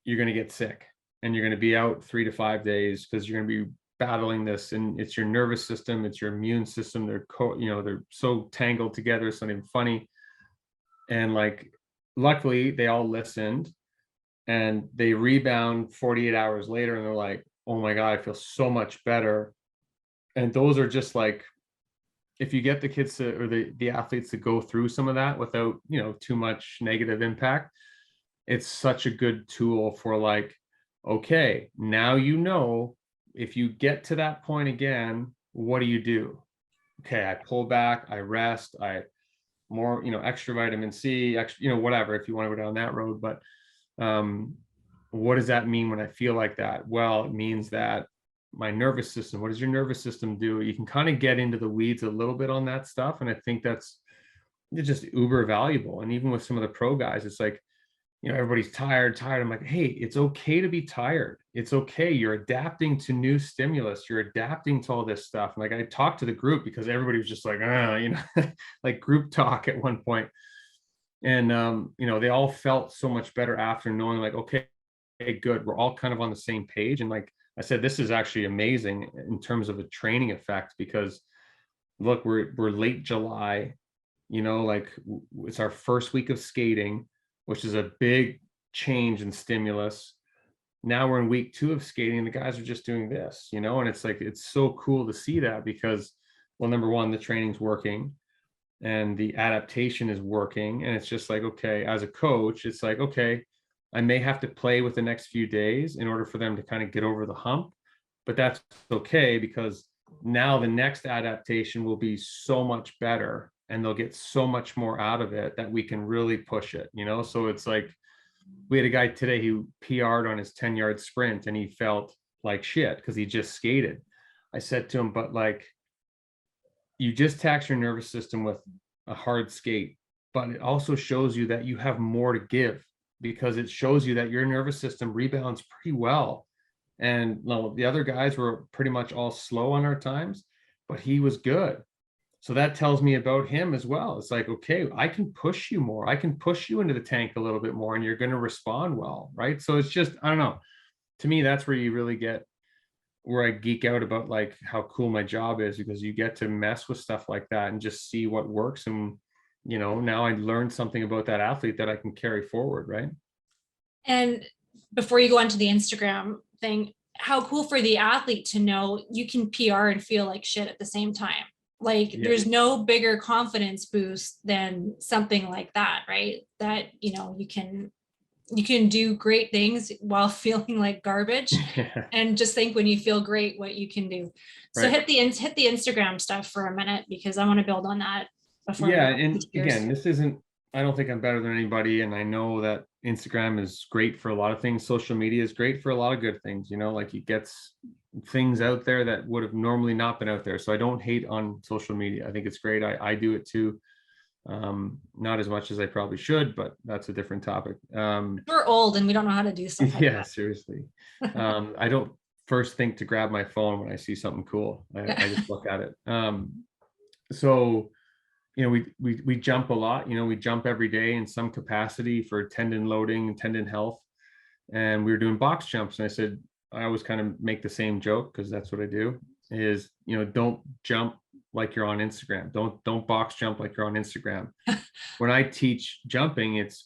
you're going to get sick and you're going to be out 3 to 5 days because you're going to be battling this, and it's your nervous system, it's your immune system. They're they're so tangled together. It's not even funny. And like, luckily they all listened and they rebound 48 hours later and they're like, oh my God, I feel so much better. And those are just like, if you get the kids to, or the athletes to go through some of that without, too much negative impact, it's such a good tool for like, okay, now if you get to that point again, what do you do? Okay, I pull back, I rest, I more, extra vitamin C, extra, whatever, if you want to go down that road. But what does that mean when I feel like that? Well, it means that my nervous system, what does your nervous system do? You can kind of get into the weeds a little bit on that stuff. And I think it's just uber valuable. And even with some of the pro guys, it's like, everybody's tired. I'm like, hey, it's okay to be tired. It's okay. You're adapting to new stimulus. You're adapting to all this stuff. And like, I talked to the group because everybody was just like, like group talk at one point. And, they all felt so much better after knowing like, okay, good. We're all kind of on the same page. And like I said, this is actually amazing in terms of a training effect, because look, we're late July, like it's our first week of skating, which is a big change in stimulus. Now we're in week 2 of skating, the guys are just doing this, and it's like, it's so cool to see that, because, well, number one, the training's working and the adaptation is working. And it's just like, okay, as a coach, it's like, okay, I may have to play with the next few days in order for them to kind of get over the hump, but that's okay, because now the next adaptation will be so much better and they'll get so much more out of it that we can really push it, So it's like, we had a guy today who PR'd on his 10-yard sprint and he felt like shit because he just skated. I said to him, but like, you just tax your nervous system with a hard skate, but it also shows you that you have more to give, because it shows you that your nervous system rebounds pretty well. And no, the other guys were pretty much all slow on our times, but he was good. So that tells me about him as well. It's like, okay, I can push you more. I can push you into the tank a little bit more and you're going to respond well, right? So it's just, I don't know. To me, that's where you really get, where I geek out about like how cool my job is, because you get to mess with stuff like that and just see what works. And, now I learned something about that athlete that I can carry forward, right? And before you go on to the Instagram thing, how cool for the athlete to know you can PR and feel like shit at the same time. Like Yeah. there's no bigger confidence boost than something like that, right? That, you can do great things while feeling like garbage. Yeah. And just think, when you feel great, what you can do. So Right. hit the Instagram stuff for a minute, because I want to build on that before we Yeah. go And into yours. again, I don't think I'm better than anybody. And I know that Instagram is great for a lot of things. Social media is great for a lot of good things, like it gets things out there that would have normally not been out there. So I don't hate on social media. I think it's great. I do it too. Not as much as I probably should, but that's a different topic. We're old and we don't know how to do stuff like Yeah, seriously. I don't first think to grab my phone when I see something cool. I just look at it. So, we jump a lot, we jump every day in some capacity for tendon loading and tendon health. And we were doing box jumps. And I said, I always kind of make the same joke, because that's what I do, is, don't jump like you're on Instagram. Don't box jump like you're on Instagram. When I teach jumping, it's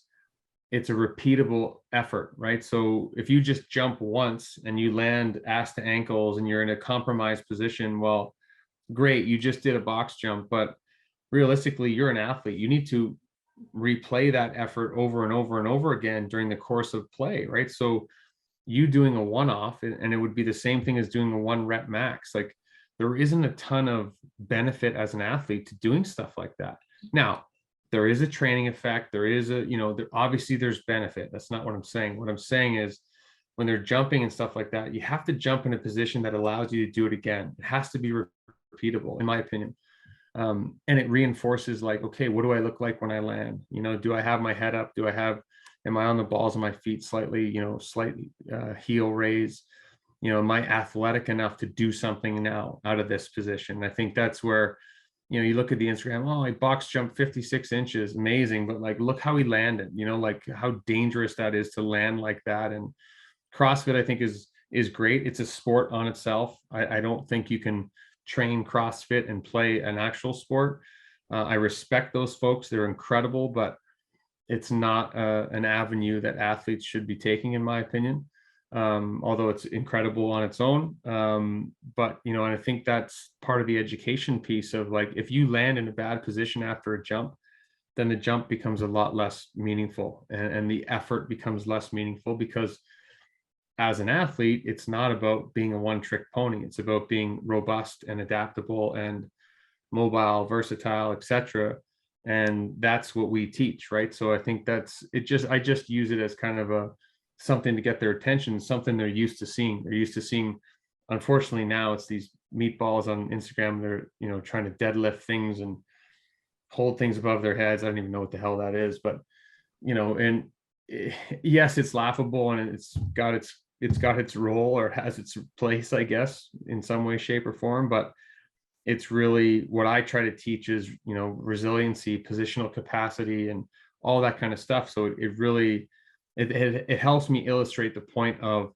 a repeatable effort, right? So if you just jump once and you land ass to ankles and you're in a compromised position, well, great, you just did a box jump, but realistically, you're an athlete. You need to replay that effort over and over and over again during the course of play, right? So you doing a one-off, and it would be the same thing as doing a 1 rep max. Like, there isn't a ton of benefit as an athlete to doing stuff like that. Now, there is a training effect. There is obviously there's benefit. That's not what I'm saying. What I'm saying is, when they're jumping and stuff like that, you have to jump in a position that allows you to do it again. It has to be repeatable, in my opinion. And it reinforces like, okay, what do I look like when I land? Do I have my head up? Am I on the balls of my feet slightly, heel raise? Am I athletic enough to do something now out of this position? I think that's where, you look at the Instagram, oh, I box jumped 56 inches, amazing. But like, look how he landed, like how dangerous that is to land like that. And CrossFit, I think is great. It's a sport on itself. I don't think you can train CrossFit and play an actual sport. I respect those folks. They're incredible, but it's not an avenue that athletes should be taking, in my opinion. Although it's incredible on its own. But, and I think that's part of the education piece of like, if you land in a bad position after a jump, then the jump becomes a lot less meaningful, and the effort becomes less meaningful, because as an athlete, it's not about being a one-trick pony. It's about being robust and adaptable and mobile, versatile, etc. And that's what we teach, right? So I think I just use it as kind of something to get their attention, something they're used to seeing. They're used to seeing, unfortunately now it's these meatballs on Instagram. They're, trying to deadlift things and hold things above their heads. I don't even know what the hell that is, but, and yes, it's laughable and it's got its role or has its place, I guess, in some way, shape, or form. But it's really what I try to teach is, resiliency, positional capacity, and all that kind of stuff. So it really, it helps me illustrate the point of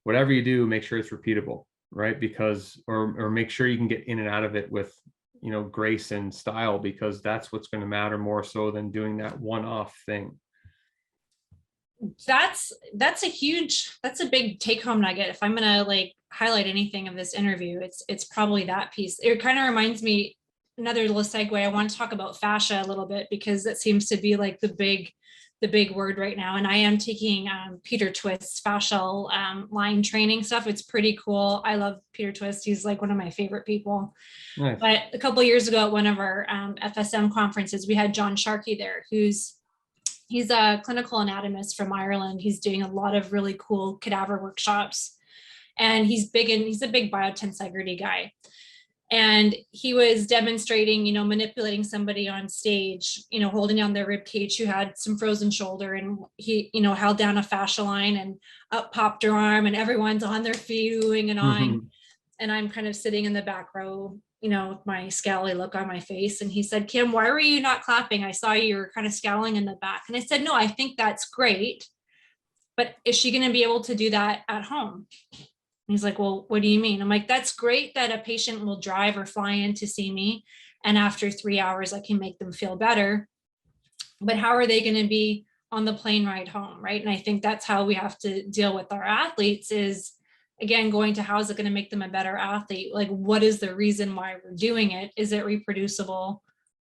whatever you do, make sure it's repeatable, right? Because, or make sure you can get in and out of it with, grace and style, because that's what's going to matter more so than doing that one-off thing. That's a big take home nugget. If I'm gonna like highlight anything of this interview, it's probably that piece. It kind of reminds me, another little segue, I want to talk about fascia a little bit, because that seems to be like the big word right now. And I am taking Peter Twist's fascial line training stuff. It's pretty cool. I love Peter Twist. He's like one of my favorite people. Nice. But a couple of years ago at one of our FSM conferences, we had John Sharkey there, he's a clinical anatomist from Ireland. He's doing a lot of really cool cadaver workshops. And he's a big biotensegrity guy. And he was demonstrating, manipulating somebody on stage, holding down their rib cage who had some frozen shoulder, and he, held down a fascia line and up popped her arm, and everyone's on their feet oohing and awing. Mhm. And I'm kind of sitting in the back row, with my scowly look on my face. And he said, "Kim, why were you not clapping? I saw you were kind of scowling in the back." And I said, "No, I think that's great. But is she going to be able to do that at home?" And he's like, "Well, what do you mean?" I'm like, "That's great that a patient will drive or fly in to see me, and after 3 hours, I can make them feel better. But how are they going to be on the plane ride home?" Right. And I think that's how we have to deal with our athletes is, again, going to how is it going to make them a better athlete? Like, what is the reason why we're doing it? Is it reproducible?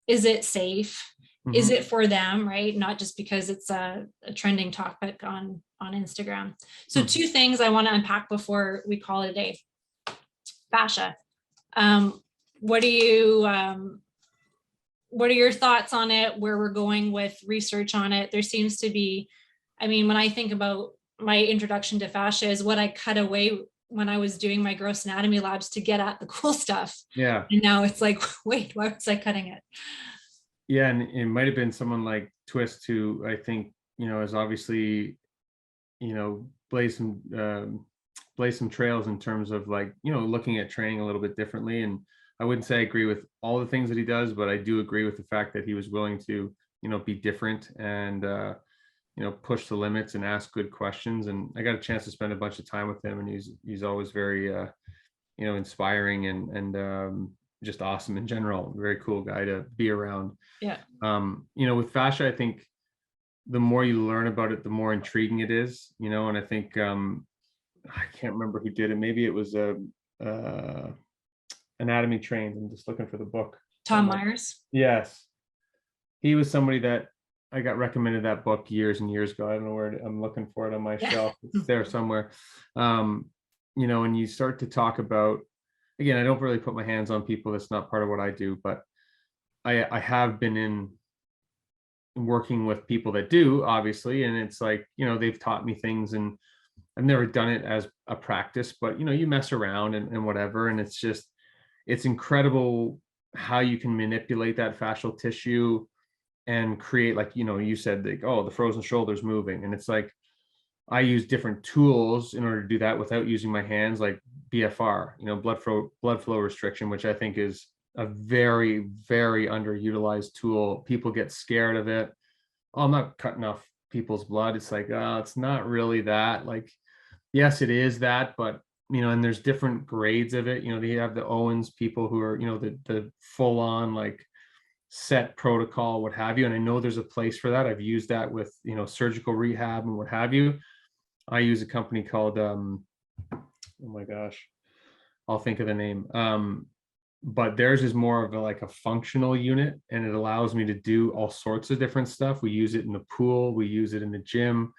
Is it safe? Is Mhm. it for them, right? Not just because it's a trending topic on Instagram. So Mhm. 2 things I want to unpack before we call it a day. Fascia. What are your thoughts on it? Where we're going with research on it? There seems to be, when I think about my introduction to fascia is what I cut away when I was doing my gross anatomy labs to get at the cool stuff. Yeah. And now it's like, wait, why was I cutting it? Yeah. And it might have been someone like Twist who I think, is obviously, blaze some trails in terms of like, looking at training a little bit differently. And I wouldn't say I agree with all the things that he does, but I do agree with the fact that he was willing to, be different and, push the limits and ask good questions. And I got a chance to spend a bunch of time with him, and he's always very, inspiring and just awesome in general. Very cool guy to be around. Yeah. With fascia, I think the more you learn about it, the more intriguing it is, and I think, I can't remember who did it. Maybe it was anatomy trained. I'm just looking for the book. Tom Myers. Yes. He was somebody that I got recommended that book years and years ago. I don't know where I'm looking for it on my shelf. It's there somewhere. And you start to talk about, again, I don't really put my hands on people. That's not part of what I do, but I have been in working with people that do, obviously. And it's like, they've taught me things, and I've never done it as a practice, but you mess around and whatever. And it's incredible how you can manipulate that fascial tissue and create, like, you said, like, oh, the frozen shoulder's moving. And it's like, I use different tools in order to do that without using my hands, like BFR, blood flow restriction, which I think is a very, very underutilized tool. People get scared of it. Oh, I'm not cutting off people's blood. It's like, oh, it's not really that. Like, yes, it is that, but and there's different grades of it. They have the Owens people who are, the full on like set protocol, what have you. And I know there's a place for that. I've used that with, surgical rehab and what have you. I use a company called, oh my gosh, I'll think of the name. But theirs is more of like a functional unit, and it allows me to do all sorts of different stuff. We use it in the pool. We use it in the gym.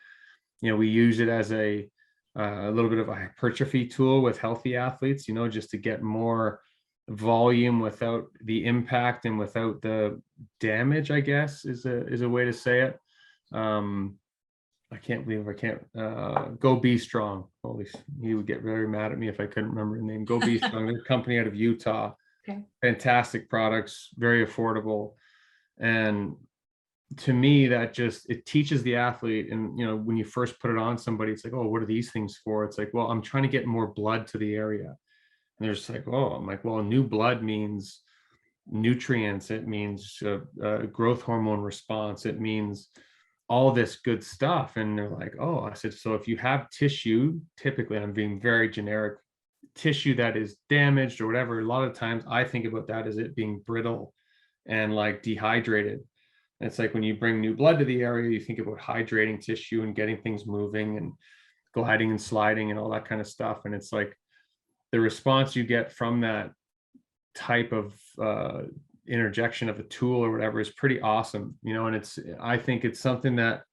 We use it as a little bit of a hypertrophy tool with healthy athletes, just to get more volume without the impact and without the damage, I guess is a way to say it. I can't believe I can't Go Be Strong. Holy, he would get very mad at me if I couldn't remember the name. Go Be Strong. They're a company out of Utah. Okay. Fantastic products, very affordable. And to me, that just, it teaches the athlete. And, when you first put it on somebody, it's like, oh, what are these things for? It's like, well, I'm trying to get more blood to the area. And they're just like, oh, I'm like, well, new blood means nutrients. It means growth hormone response. It means all this good stuff. And they're like, oh, I said, so if you have tissue, typically, I'm being very generic, tissue that is damaged or whatever, a lot of times I think about that as it being brittle and like dehydrated. And it's like when you bring new blood to the area, you think about hydrating tissue and getting things moving and gliding and sliding and all that kind of stuff. And it's like the response you get from that type of interjection of a tool or whatever is pretty awesome, and I think it's something that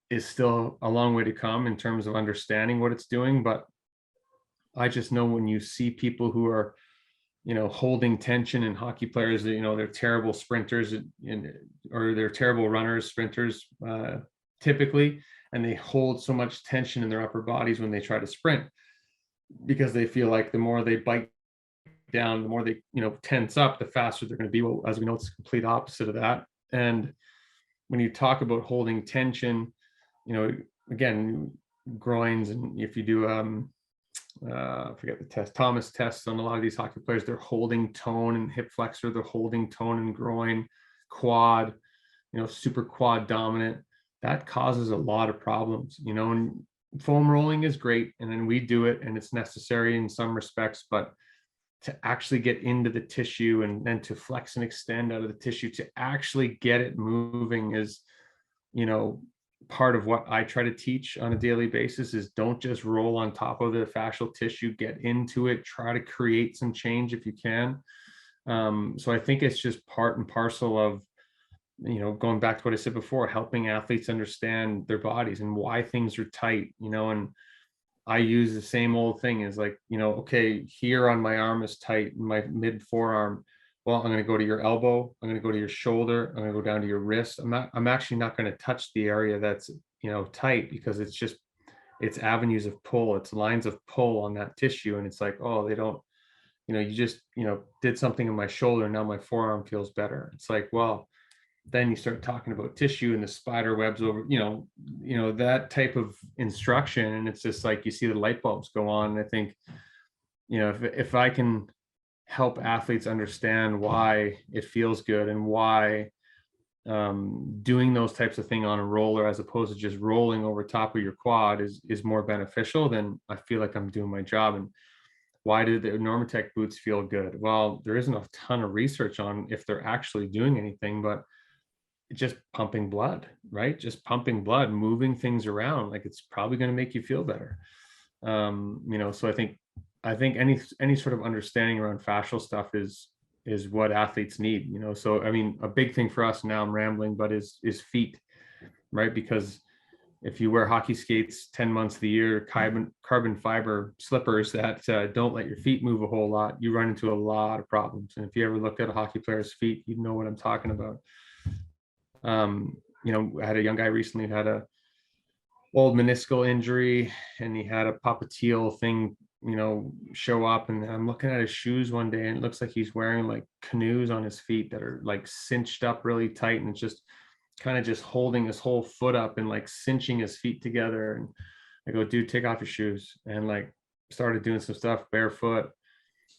is still a long way to come in terms of understanding what it's doing. But I just know when you see people who are, holding tension, and hockey players, they're terrible sprinters or they're terrible runners, sprinters, typically, and they hold so much tension in their upper bodies when they try to sprint, because they feel like the more they bite down, the more they, tense up, the faster they're going to be. Well, as we know, it's the complete opposite of that. And when you talk about holding tension, again, groins, and if you do I forget the test, Thomas tests on a lot of these hockey players, they're holding tone in hip flexor, they're holding tone in groin, quad, super quad dominant. That causes a lot of problems, and foam rolling is great, and then we do it, and it's necessary in some respects, but to actually get into the tissue and then to flex and extend out of the tissue to actually get it moving is, part of what I try to teach on a daily basis is don't just roll on top of the fascial tissue, get into it, try to create some change if you can. So I think it's just part and parcel of, going back to what I said before, helping athletes understand their bodies and why things are tight, and I use the same old thing is like, okay, here on my arm is tight, my mid forearm. Well, I'm going to go to your elbow. I'm going to go to your shoulder. I'm going to go down to your wrist. I'm actually not going to touch the area that's, tight, because it's avenues of pull. It's lines of pull on that tissue. And it's like, oh, they don't, you just, did something in my shoulder. Now my forearm feels better. It's like, well, then you start talking about tissue and the spider webs over, that type of instruction. And it's just like, you see the light bulbs go on. And I think, if I can help athletes understand why it feels good and why doing those types of things on a roller, as opposed to just rolling over top of your quad, is more beneficial, then I feel like I'm doing my job. And why did the Normatec boots feel good? Well, there isn't a ton of research on if they're actually doing anything, but just pumping blood, right? Just pumping blood, moving things around, like it's probably going to make you feel better. So I think any sort of understanding around fascial stuff is what athletes need, So I mean, a big thing for us now, I'm rambling, but is feet, right? Because if you wear hockey skates 10 months of the year, carbon fiber slippers that don't let your feet move a whole lot, you run into a lot of problems. And if you ever look at a hockey player's feet, you know what I'm talking about. I had a young guy recently who had a old meniscal injury, and he had a popliteal thing, show up. And I'm looking at his shoes one day, and it looks like he's wearing like canoes on his feet that are like cinched up really tight, and just kind of just holding his whole foot up and like cinching his feet together. And I go, dude, take off your shoes. And like started doing some stuff barefoot.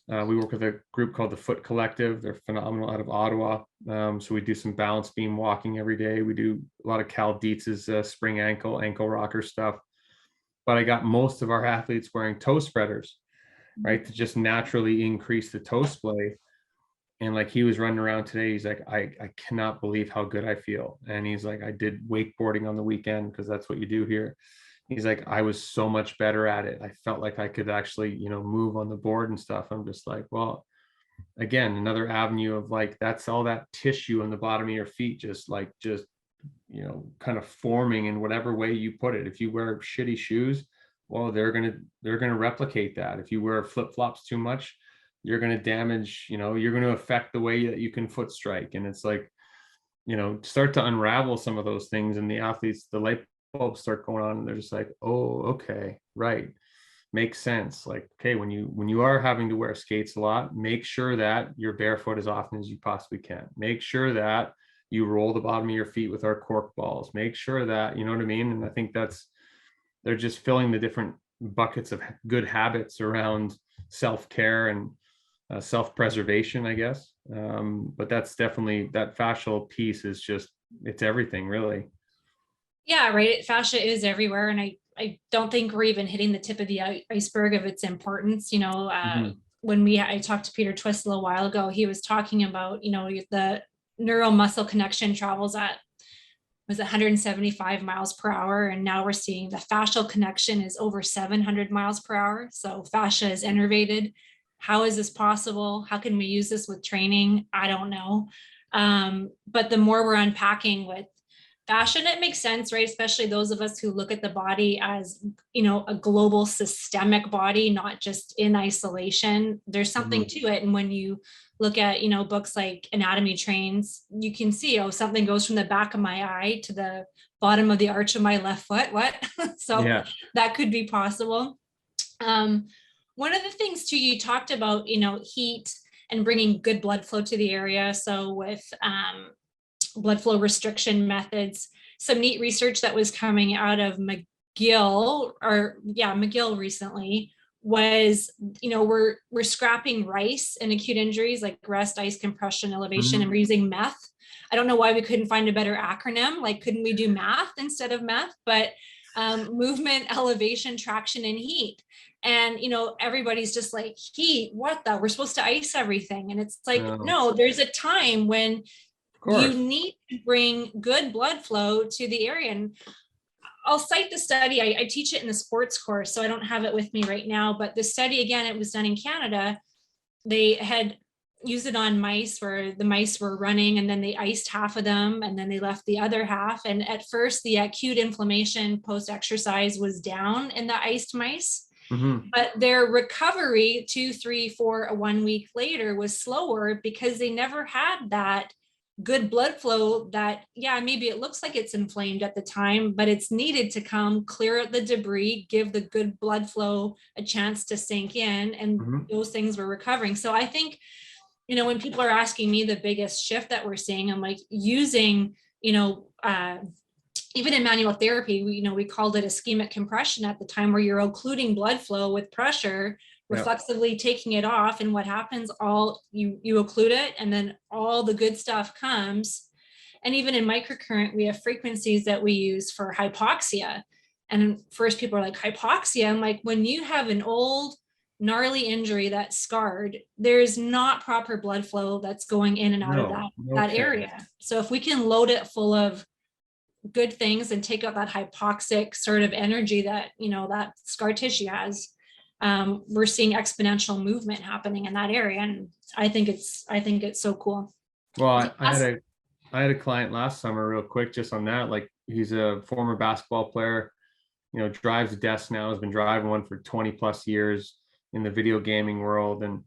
We work with a group called the Foot Collective. They're phenomenal, out of Ottawa. So we do some balance beam walking every day. We do a lot of Cal Dietz's spring ankle rocker stuff. But I got most of our athletes wearing toe spreaders, right, to just naturally increase the toe splay. And like he was running around today, he's like, I cannot believe how good I feel. And he's like, I did wakeboarding on the weekend, because that's what you do here. He's like, I was so much better at it. I felt like I could actually, move on the board and stuff. I'm just like, well, again, another avenue of like, that's all that tissue on the bottom of your feet, just kind of forming in whatever way you put it. If you wear shitty shoes, well, they're gonna replicate that. If you wear flip-flops too much, you're gonna damage, you're gonna affect the way that you can foot strike. And it's like, start to unravel some of those things, and the athletes, the light bulbs start going on, and they're just like, oh, okay, right, makes sense. Like, okay, when you are having to wear skates a lot, make sure that you're barefoot as often as you possibly can. Make sure that you roll the bottom of your feet with our cork balls. Make sure that, you know what I mean? And I think they're just filling the different buckets of good habits around self-care and self-preservation, I guess. But that's definitely, that fascial piece is just, it's everything really. Yeah, right. Fascia is everywhere. And I don't think we're even hitting the tip of the iceberg of its importance. Mhm. When I talked to Peter Twistle a while ago, he was talking about, the neuromuscle connection travels at was 175 miles per hour. And now we're seeing the fascial connection is over 700 miles per hour. So fascia is innervated. How is this possible? How can we use this with training? I don't know. But the more we're unpacking with fascia, and it makes sense, right? Especially those of us who look at the body as, a global systemic body, not just in isolation. There's something Mhm. to it. And when you look at, books like Anatomy Trains, you can see, oh, something goes from the back of my eye to the bottom of the arch of my left foot. What? So Yeah. that could be possible. One of the things too, you talked about, heat and bringing good blood flow to the area. So with blood flow restriction methods, some neat research that was coming out of McGill recently was, we're scrapping rice in acute injuries like rest, ice, compression, elevation, and Mhm. we're using meth. I don't know why we couldn't find a better acronym. Like, couldn't we do math instead of meth? But movement, elevation, traction, and heat. And everybody's just like, heat, what the, we're supposed to ice everything. And it's like, No, no, there's a time when of you course. need to bring good blood flow to the area. And I'll cite the study. I teach it in the sports course, so I don't have it with me right now. But the study, again, it was done in Canada. They had used it on mice where the mice were running, and then they iced half of them and then they left the other half. And at first, the acute inflammation post-exercise was down in the iced mice, Mhm. but their recovery 2, 3, 4, 1 week later was slower because they never had that good blood flow that, yeah, maybe it looks like it's inflamed at the time, but it's needed to come clear out the debris, give the good blood flow a chance to sink in, and Mhm. those things were recovering. So I think, when people are asking me the biggest shift that we're seeing, I'm like, using, even in manual therapy, we called it ischemic compression at the time, where you're occluding blood flow with pressure, Yeah. reflexively taking it off. And what happens, all you occlude it, and then all the good stuff comes. And even in microcurrent, we have frequencies that we use for hypoxia. And first people are like, hypoxia? I'm like, when you have an old gnarly injury that's scarred, there's not proper blood flow that's going in and out of No, that no that kidding. area. So if we can load it full of good things and take out that hypoxic sort of energy that, that scar tissue has, we're seeing exponential movement happening in that area. And I think it's so cool. Well, So I had a client last summer, real quick, just on that. Like, he's a former basketball player, drives a desk now, has been driving one for 20 plus years in the video gaming world. And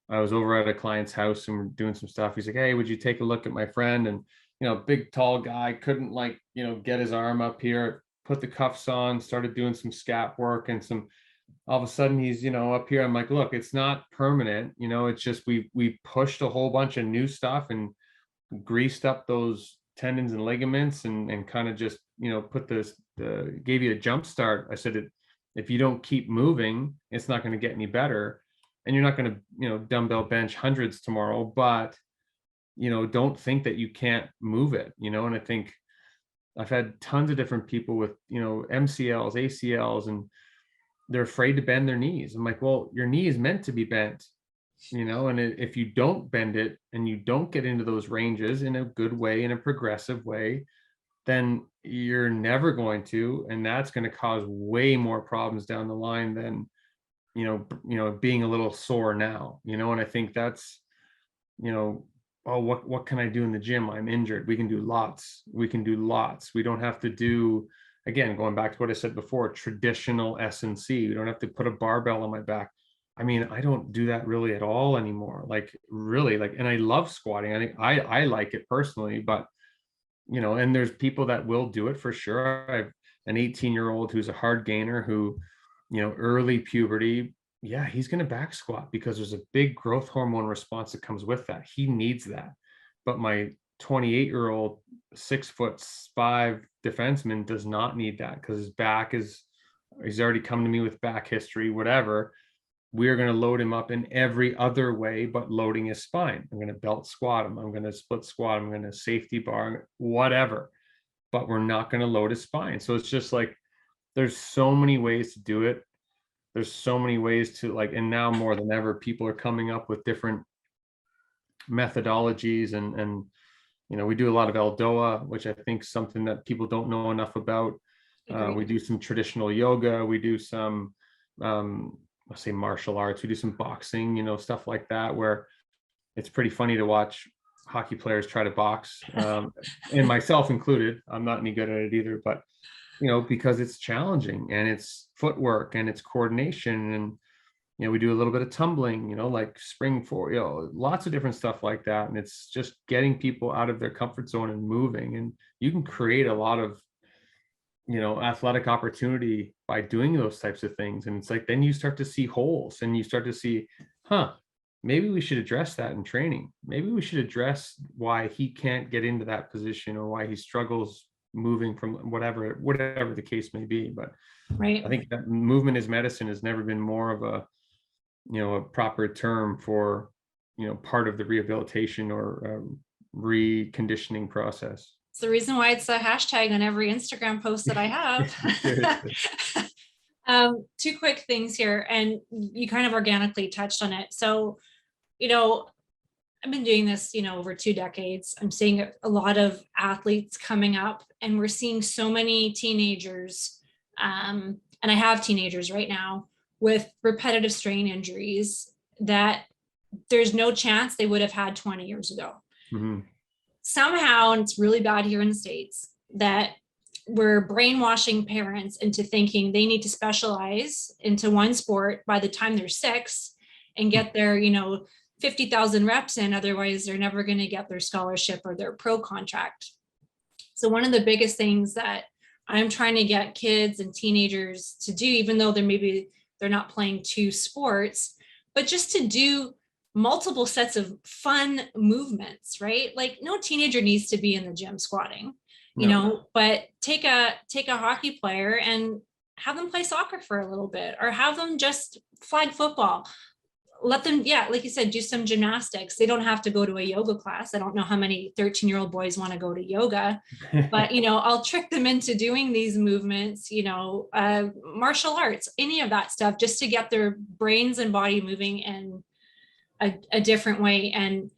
I was over at a client's house and we're doing some stuff. He's like, hey, would you take a look at my friend? And, big, tall guy, couldn't, like, get his arm up here, put the cuffs on, started doing some scap work and all of a sudden he's, up here. I'm like, look, it's not permanent. It's just, we pushed a whole bunch of new stuff and greased up those tendons and ligaments and kind of just, put gave you a jump start. I said, if you don't keep moving, it's not going to get any better. And you're not going to, dumbbell bench hundreds tomorrow, but, don't think that you can't move it, and I think I've had tons of different people with, MCLs, ACLs, and they're afraid to bend their knees. I'm like, well, your knee is meant to be bent, and if you don't bend it and you don't get into those ranges in a good way, in a progressive way, then you're never going to, and that's going to cause way more problems down the line than, being a little sore now, and I think that's, oh, what can I do in the gym? I'm injured. We can do lots. We can do lots. We don't have to do, again, going back to what I said before, traditional S&C. We don't have to put a barbell on my back. I mean, I don't do that really at all anymore. Like, really, like, and I love squatting. I think I like it personally, but, and there's people that will do it for sure. I have an 18-year-old who's a hard gainer who, early puberty, yeah, he's going to back squat because there's a big growth hormone response that comes with that. He needs that. But my 28-year-old 6'5" defenseman does not need that, because his back is, he's already come to me with back history, whatever. We're going to load him up in every other way but loading his spine. I'm going to belt squat him, I'm going to split squat him, I'm going to safety bar, whatever, but we're not going to load his spine. So it's just like, there's so many ways to do it. There's so many ways to, like, and now more than ever, people are coming up with different methodologies, and you know, we do a lot of Eldoa, which I think is something that people don't know enough about. We do some traditional yoga, we do some let's say martial arts, we do some boxing, you know, stuff like that, where it's pretty funny to watch hockey players try to box, and myself included. I'm not any good at it either, but you know, because it's challenging, and it's footwork, and it's coordination, and you know, we do a little bit of tumbling, you know, like spring for, you know, lots of different stuff like that. And it's just getting people out of their comfort zone and moving, and you can create a lot of, you know, athletic opportunity by doing those types of things. And it's like, then you start to see holes, and you start to see, maybe we should address that in training. Maybe we should address why he can't get into that position, or why he struggles moving from whatever the case may be. But Right. I think that movement is medicine has never been more of a, you know, a proper term for, you know, part of the rehabilitation or reconditioning process. It's the reason why it's a hashtag on every Instagram post that I have. Two quick things here, and you kind of organically touched on it. So, you know, I've been doing this, you know, over 2 decades. I'm seeing a lot of athletes coming up, and we're seeing so many teenagers, and I have teenagers right now with repetitive strain injuries that there's no chance they would have had 20 years ago. Mm-hmm. Somehow, and it's really bad here in the States, that we're brainwashing parents into thinking they need to specialize into one sport by the time they're 6 and get their, you know, 50,000 reps in. Otherwise, they're never going to get their scholarship or their pro contract. So one of the biggest things that I'm trying to get kids and teenagers to do, even though they're not playing 2 sports, but just to do multiple sets of fun movements, right? Like, no teenager needs to be in the gym squatting, you know, but take a hockey player and have them play soccer for a little bit, or have them just flag football. Let them, yeah, like you said, do some gymnastics. They don't have to go to a yoga class. I don't know how many 13-year-old boys want to go to yoga, but, you know, I'll trick them into doing these movements, you know, martial arts, any of that stuff, just to get their brains and body moving in a different way. And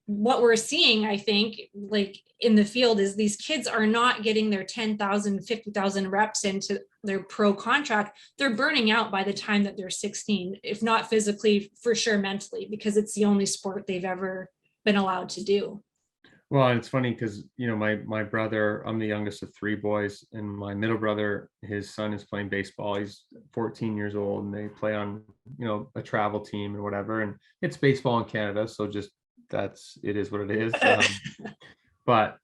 what we're seeing, I think, like in the field, is these kids are not getting their 10,000, 50,000 reps into their pro contract. They're burning out by the time that they're 16, if not physically, for sure mentally, because it's the only sport they've ever been allowed to do. Well, it's funny because, you know, my brother, I'm the youngest of 3 boys, and my middle brother, his son is playing baseball. He's 14 years old, and they play on, you know, a travel team and whatever. And it's baseball in Canada, so just it is what it is. But,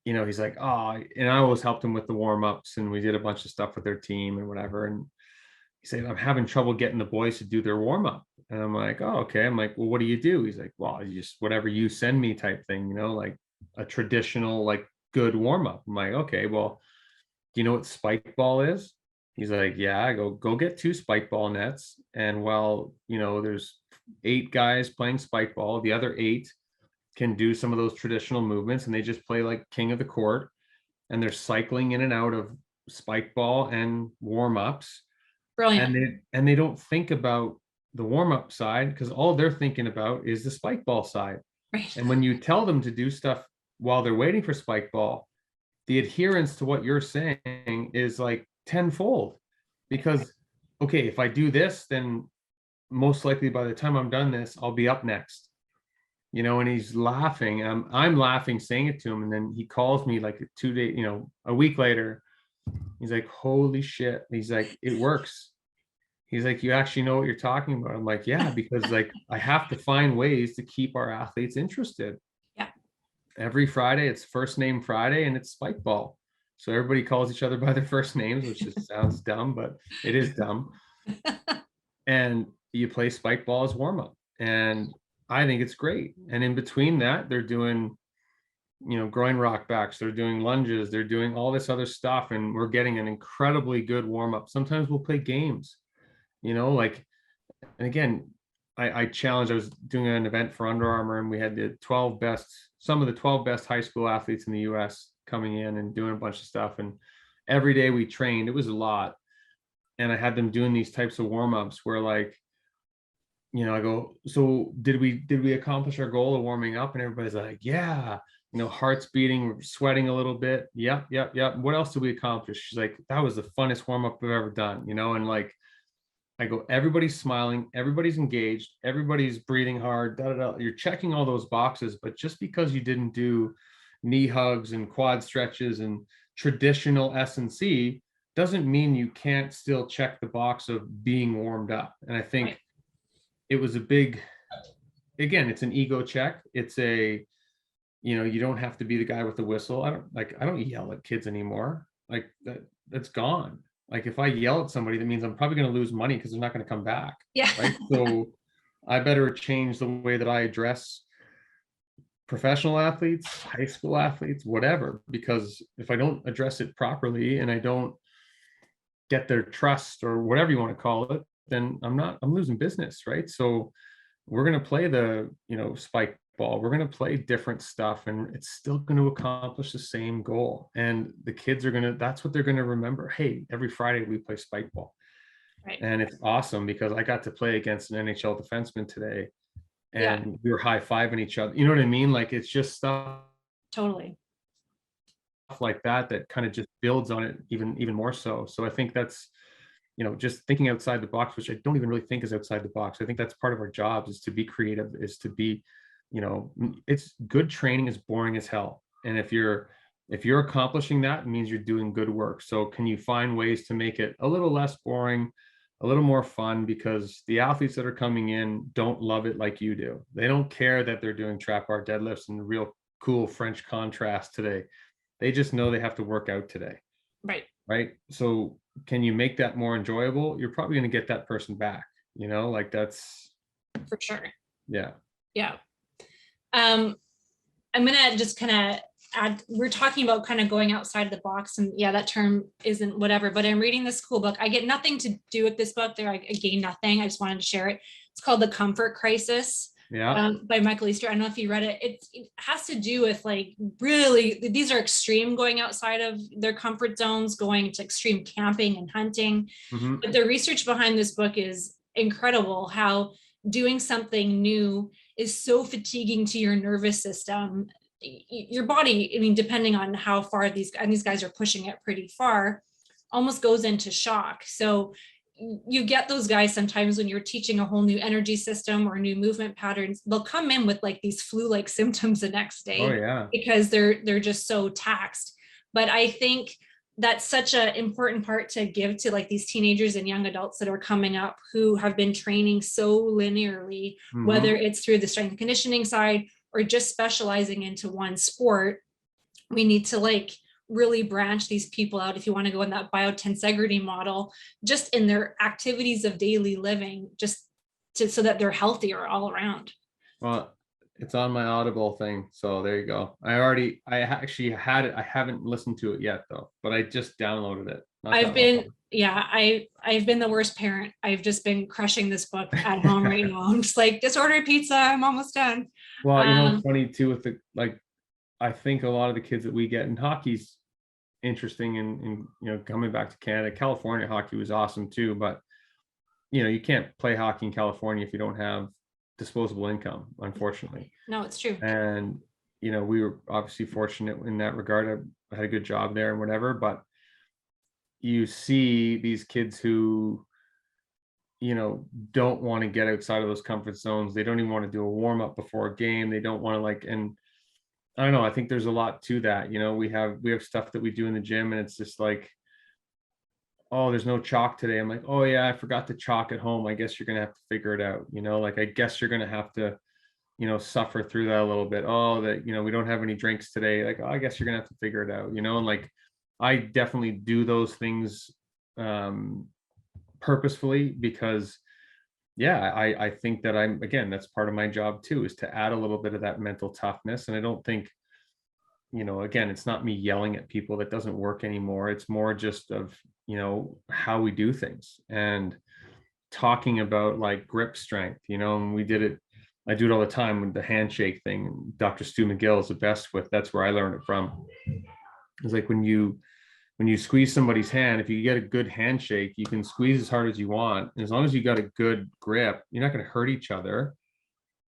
you know, he's like, oh, and I always helped him with the warm-ups, and we did a bunch of stuff with their team and whatever. And he said, I'm having trouble getting the boys to do their warm-up. And I'm like, oh, okay. I'm like, well, what do you do? He's like, well, you just whatever you send me type thing, you know, like a traditional, like, good warm-up. I'm like, okay, well, do you know what spike ball is? He's like, yeah. I go get 2 spike ball nets. And while, you know, there's 8 guys playing spike ball, the other 8 can do some of those traditional movements, and they just play like king of the court, and they're cycling in and out of spike ball and warm-ups. Brilliant. And they don't think about the warm-up side, because all they're thinking about is the spike ball side. Right. And when you tell them to do stuff while they're waiting for spike ball, the adherence to what you're saying is like tenfold. Because, okay, if I do this, then most likely by the time I'm done this, I'll be up next. You know, and he's laughing. I'm laughing saying it to him. And then he calls me like 2 days, you know, a week later. He's like, holy shit. He's like, it works. He's like, you actually know what you're talking about. I'm like, yeah, because like I have to find ways to keep our athletes interested. Yeah. Every Friday, it's first name Friday, and it's spike ball. So everybody calls each other by their first names, which just sounds dumb, but it is dumb. And you play spike ball as warm up. And I think it's great. And in between that, they're doing, groin rock backs, they're doing lunges, they're doing all this other stuff, and we're getting an incredibly good warm up. Sometimes we'll play games, like, and again, I challenged, I was doing an event for Under Armour, and we had some of the 12 best high school athletes in the US coming in and doing a bunch of stuff. And every day we trained, it was a lot. And I had them doing these types of warm-ups where, like, I go, so did we accomplish our goal of warming up? And everybody's like, yeah, heart's beating, we're sweating a little bit. Yep. What else did we accomplish? She's like, that was the funnest warm-up I've ever done, and like, I go, everybody's smiling, everybody's engaged, everybody's breathing hard, da, da, da. You're checking all those boxes, but just because you didn't do knee hugs and quad stretches and traditional S&C doesn't mean you can't still check the box of being warmed up. And I think Right. it was a big, again, it's an ego check. It's you don't have to be the guy with the whistle. I don't yell at kids anymore. Like that's gone. Like if I yell at somebody, that means I'm probably going to lose money because they're not going to come back. Yeah. Right. So I better change the way that I address professional athletes, high school athletes, whatever, because if I don't address it properly and I don't get their trust or whatever you want to call it, then I'm losing business. Right. So we're going to play the, spike ball. We're going to play different stuff, and it's still going to accomplish the same goal. And the kids that's what they're going to remember. Hey, every Friday we play spike ball. Right. And it's awesome because I got to play against an NHL defenseman today, and Yeah. we were high-fiving each other. You know what I mean? Like, it's just stuff Totally. like that kind of just builds on it even more so. So I think that's, just thinking outside the box, which I don't even really think is outside the box. I think that's part of our jobs, is to be creative, is to be, it's good training is boring as hell. And if you're accomplishing that, it means you're doing good work. So can you find ways to make it a little less boring, a little more fun? Because the athletes that are coming in don't love it like you do. They don't care that they're doing trap bar deadlifts and real cool French contrast today. They just know they have to work out today. Right. Right. So can you make that more enjoyable? You're probably going to get that person back, like that's For sure. Yeah. Yeah. I'm gonna just kind of add, we're talking about kind of going outside the box, and yeah, that term isn't whatever, but I'm reading this cool book. I get nothing to do with this book there. I gain nothing. I just wanted to share it. It's called The Comfort Crisis. Yeah. By Michael Easter. I don't know if you read it. It has to do with, like, really, these are extreme, going outside of their comfort zones, going to extreme camping and hunting. Mm-hmm. But the research behind this book is incredible, how doing something new is so fatiguing to your nervous system. Your body, I mean, depending on how far these guys are pushing it pretty far, almost goes into shock. So you get those guys sometimes when you're teaching a whole new energy system or new movement patterns, they'll come in with like these flu-like symptoms the next day. Oh yeah. Because they're just so taxed. But I think that's such an important part to give to, like, these teenagers and young adults that are coming up who have been training so linearly, Mm-hmm. whether it's through the strength and conditioning side or just specializing into one sport. We need to, like, really branch these people out, if you want to go in that biotensegrity model, just in their activities of daily living, just so that they're healthier all around. Well, it's on my Audible thing, so there you go. I actually had it. I haven't listened to it yet though, but I just downloaded it. I've been the worst parent. I've just been crushing this book at home right now. I'm just like, just order pizza, I'm almost done. Well, it's funny too with the, like, I think a lot of the kids that we get in hockey's interesting, and coming back to Canada, California hockey was awesome too, but you can't play hockey in California if you don't have disposable income, unfortunately. No, it's true. And we were obviously fortunate in that regard. I had a good job there and whatever, but you see these kids who don't want to get outside of those comfort zones. They don't even want to do a warm-up before a game. They don't want to, and I don't know, I think there's a lot to that. We have stuff that we do in the gym, and it's just like, oh, there's no chalk today. I'm like, oh yeah, I forgot the chalk at home. I guess you're gonna have to figure it out. Like, I guess you're gonna have to, suffer through that a little bit. Oh, that, we don't have any drinks today. Like, oh, I guess you're gonna have to figure it out. And like, I definitely do those things purposefully, because yeah, I think that that's part of my job too, is to add a little bit of that mental toughness. And I don't think again, it's not me yelling at people. That doesn't work anymore. It's more just of, how we do things, and talking about like grip strength, and I do it all the time with the handshake thing. And Dr. Stu McGill is the best with, that's where I learned it from. It's like when you squeeze somebody's hand, if you get a good handshake, you can squeeze as hard as you want. And as long as you got a good grip, you're not going to hurt each other.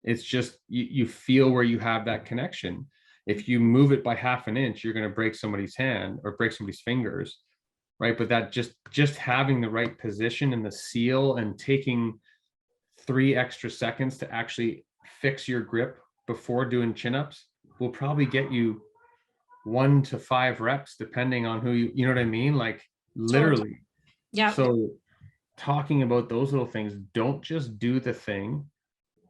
It's just, you feel where you have that connection. If you move it by half an inch, you're going to break somebody's hand or break somebody's fingers, right? But that just having the right position and the seal and taking 3 extra seconds to actually fix your grip before doing chin-ups will probably get you 1 to 5 reps, depending on who you know what I mean? Like literally. Yeah. So talking about those little things, don't just do the thing,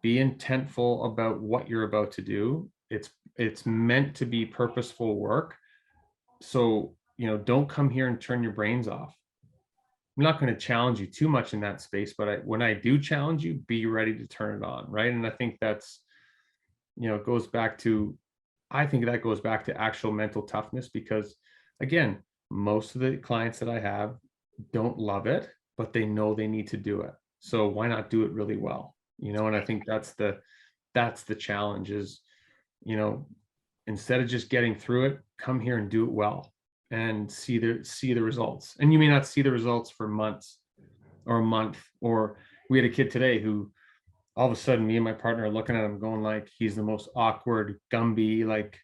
be intentful about what you're about to do. It's meant to be purposeful work. So, don't come here and turn your brains off. I'm not going to challenge you too much in that space, but when I do challenge you, be ready to turn it on, right? And I think that's, goes back to, I think that goes back to actual mental toughness, because again, most of the clients that I have don't love it, but they know they need to do it. So why not do it really well? And I think that's the challenge is, instead of just getting through it, come here and do it well and see the results. And you may not see the results for months or a month. Or we had a kid today who all of a sudden, me and my partner are looking at him going like, he's the most awkward Gumby, like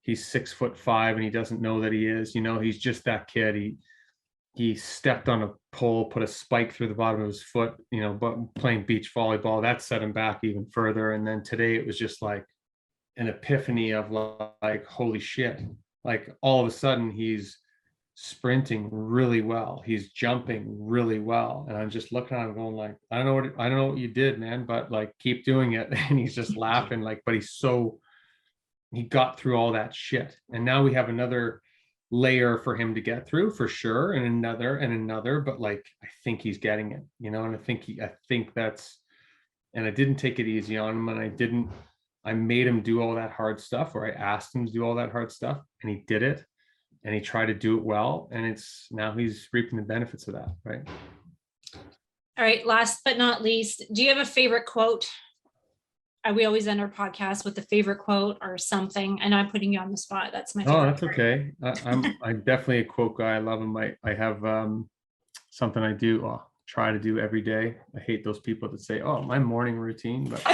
he's 6'5" and he doesn't know that he is, he's just that kid. He stepped on a pole, put a spike through the bottom of his foot, but playing beach volleyball, that set him back even further. And then today it was just like an epiphany of like, holy shit. Like all of a sudden he's sprinting really well. He's jumping really well. And I'm just looking at him going like, I don't know what you did, man, but like, keep doing it. And he's just laughing like, but he got through all that shit. And now we have another layer for him to get through for sure. And another, but like, I think he's getting it, and I think that's, and I didn't take it easy on him. And I made him do all that hard stuff, or I asked him to do all that hard stuff, and he did it. And he tried to do it well. And now he's reaping the benefits of that. Right. All right. Last but not least, do you have a favorite quote? We always end our podcast with a favorite quote or something. And I'm putting you on the spot. That's my favorite. Oh, that's okay. I'm definitely a quote guy. I love them. I have something I do try to do every day. I hate those people that say, oh, my morning routine, but I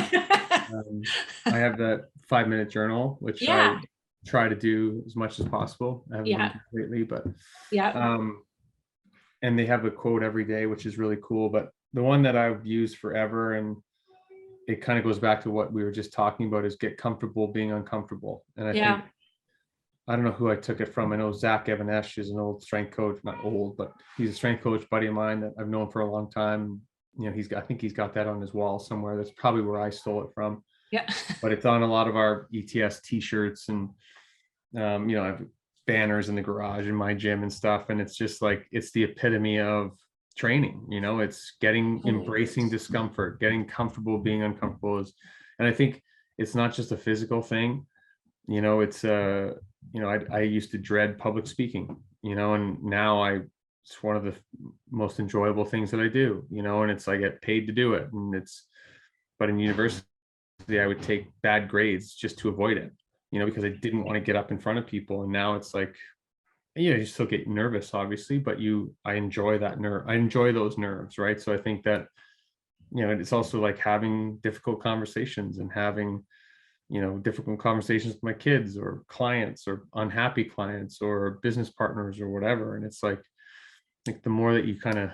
have that 5-minute journal, which I try to do as much as possible. I haven't done completely, but and they have a quote every day, which is really cool. But the one that I've used forever, and it kind of goes back to what we were just talking about, is get comfortable being uncomfortable. And I think, I don't know who I took it from. I know Zach Evanesh is an old strength coach, not old, but he's a strength coach buddy of mine that I've known for a long time. I think he's got that on his wall somewhere. That's probably where I stole it from. Yeah. But it's on a lot of our ETS t-shirts, and I have banners in the garage in my gym and stuff. And it's just like, it's the epitome of training, it's embracing discomfort, getting comfortable being uncomfortable. And I think it's not just a physical thing, it's I used to dread public speaking, and now it's one of the most enjoyable things that I do, and it's, I get paid to do it. But in university, I would take bad grades just to avoid it, because I didn't want to get up in front of people. And now it's like, you still get nervous, obviously, but I enjoy that nerve. I enjoy those nerves, right? So I think that, it's also like having difficult conversations and having, difficult conversations with my kids or clients or unhappy clients or business partners or whatever. And it's like the more that you kind of,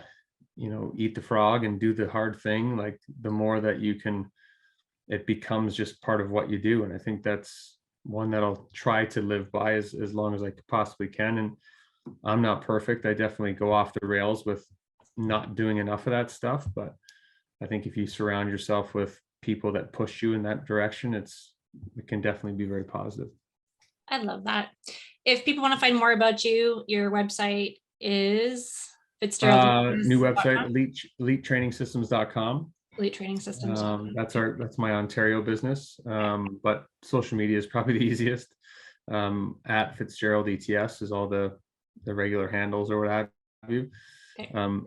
eat the frog and do the hard thing, like the more that it becomes just part of what you do. And I think that's one that I'll try to live by as long as I possibly can. And I'm not perfect. I definitely go off the rails with not doing enough of that stuff. But I think if you surround yourself with people that push you in that direction, it can definitely be very positive. I love that. If people want to find more about you, your website is Fitzgerald. New website, elitetrainingsystems.com. Elite Training Systems. That's my Ontario business. But social media is probably the easiest. At Fitzgerald ETS is all the regular handles or what have you. Okay. I'm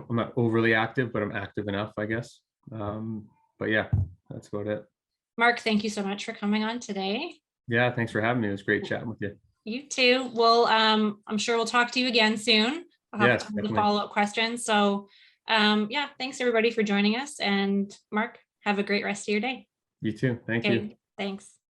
not overly active, but I'm active enough, I guess. But yeah, that's about it. Mark, thank you so much for coming on today. Yeah, thanks for having me. It was great chatting with you. You too. Well, I'm sure we'll talk to you again soon. I'll have Yes, tons of definitely. follow-up questions. So yeah, thanks everybody for joining us. And Mark, have a great rest of your day. You too. Thank you. Okay, thanks.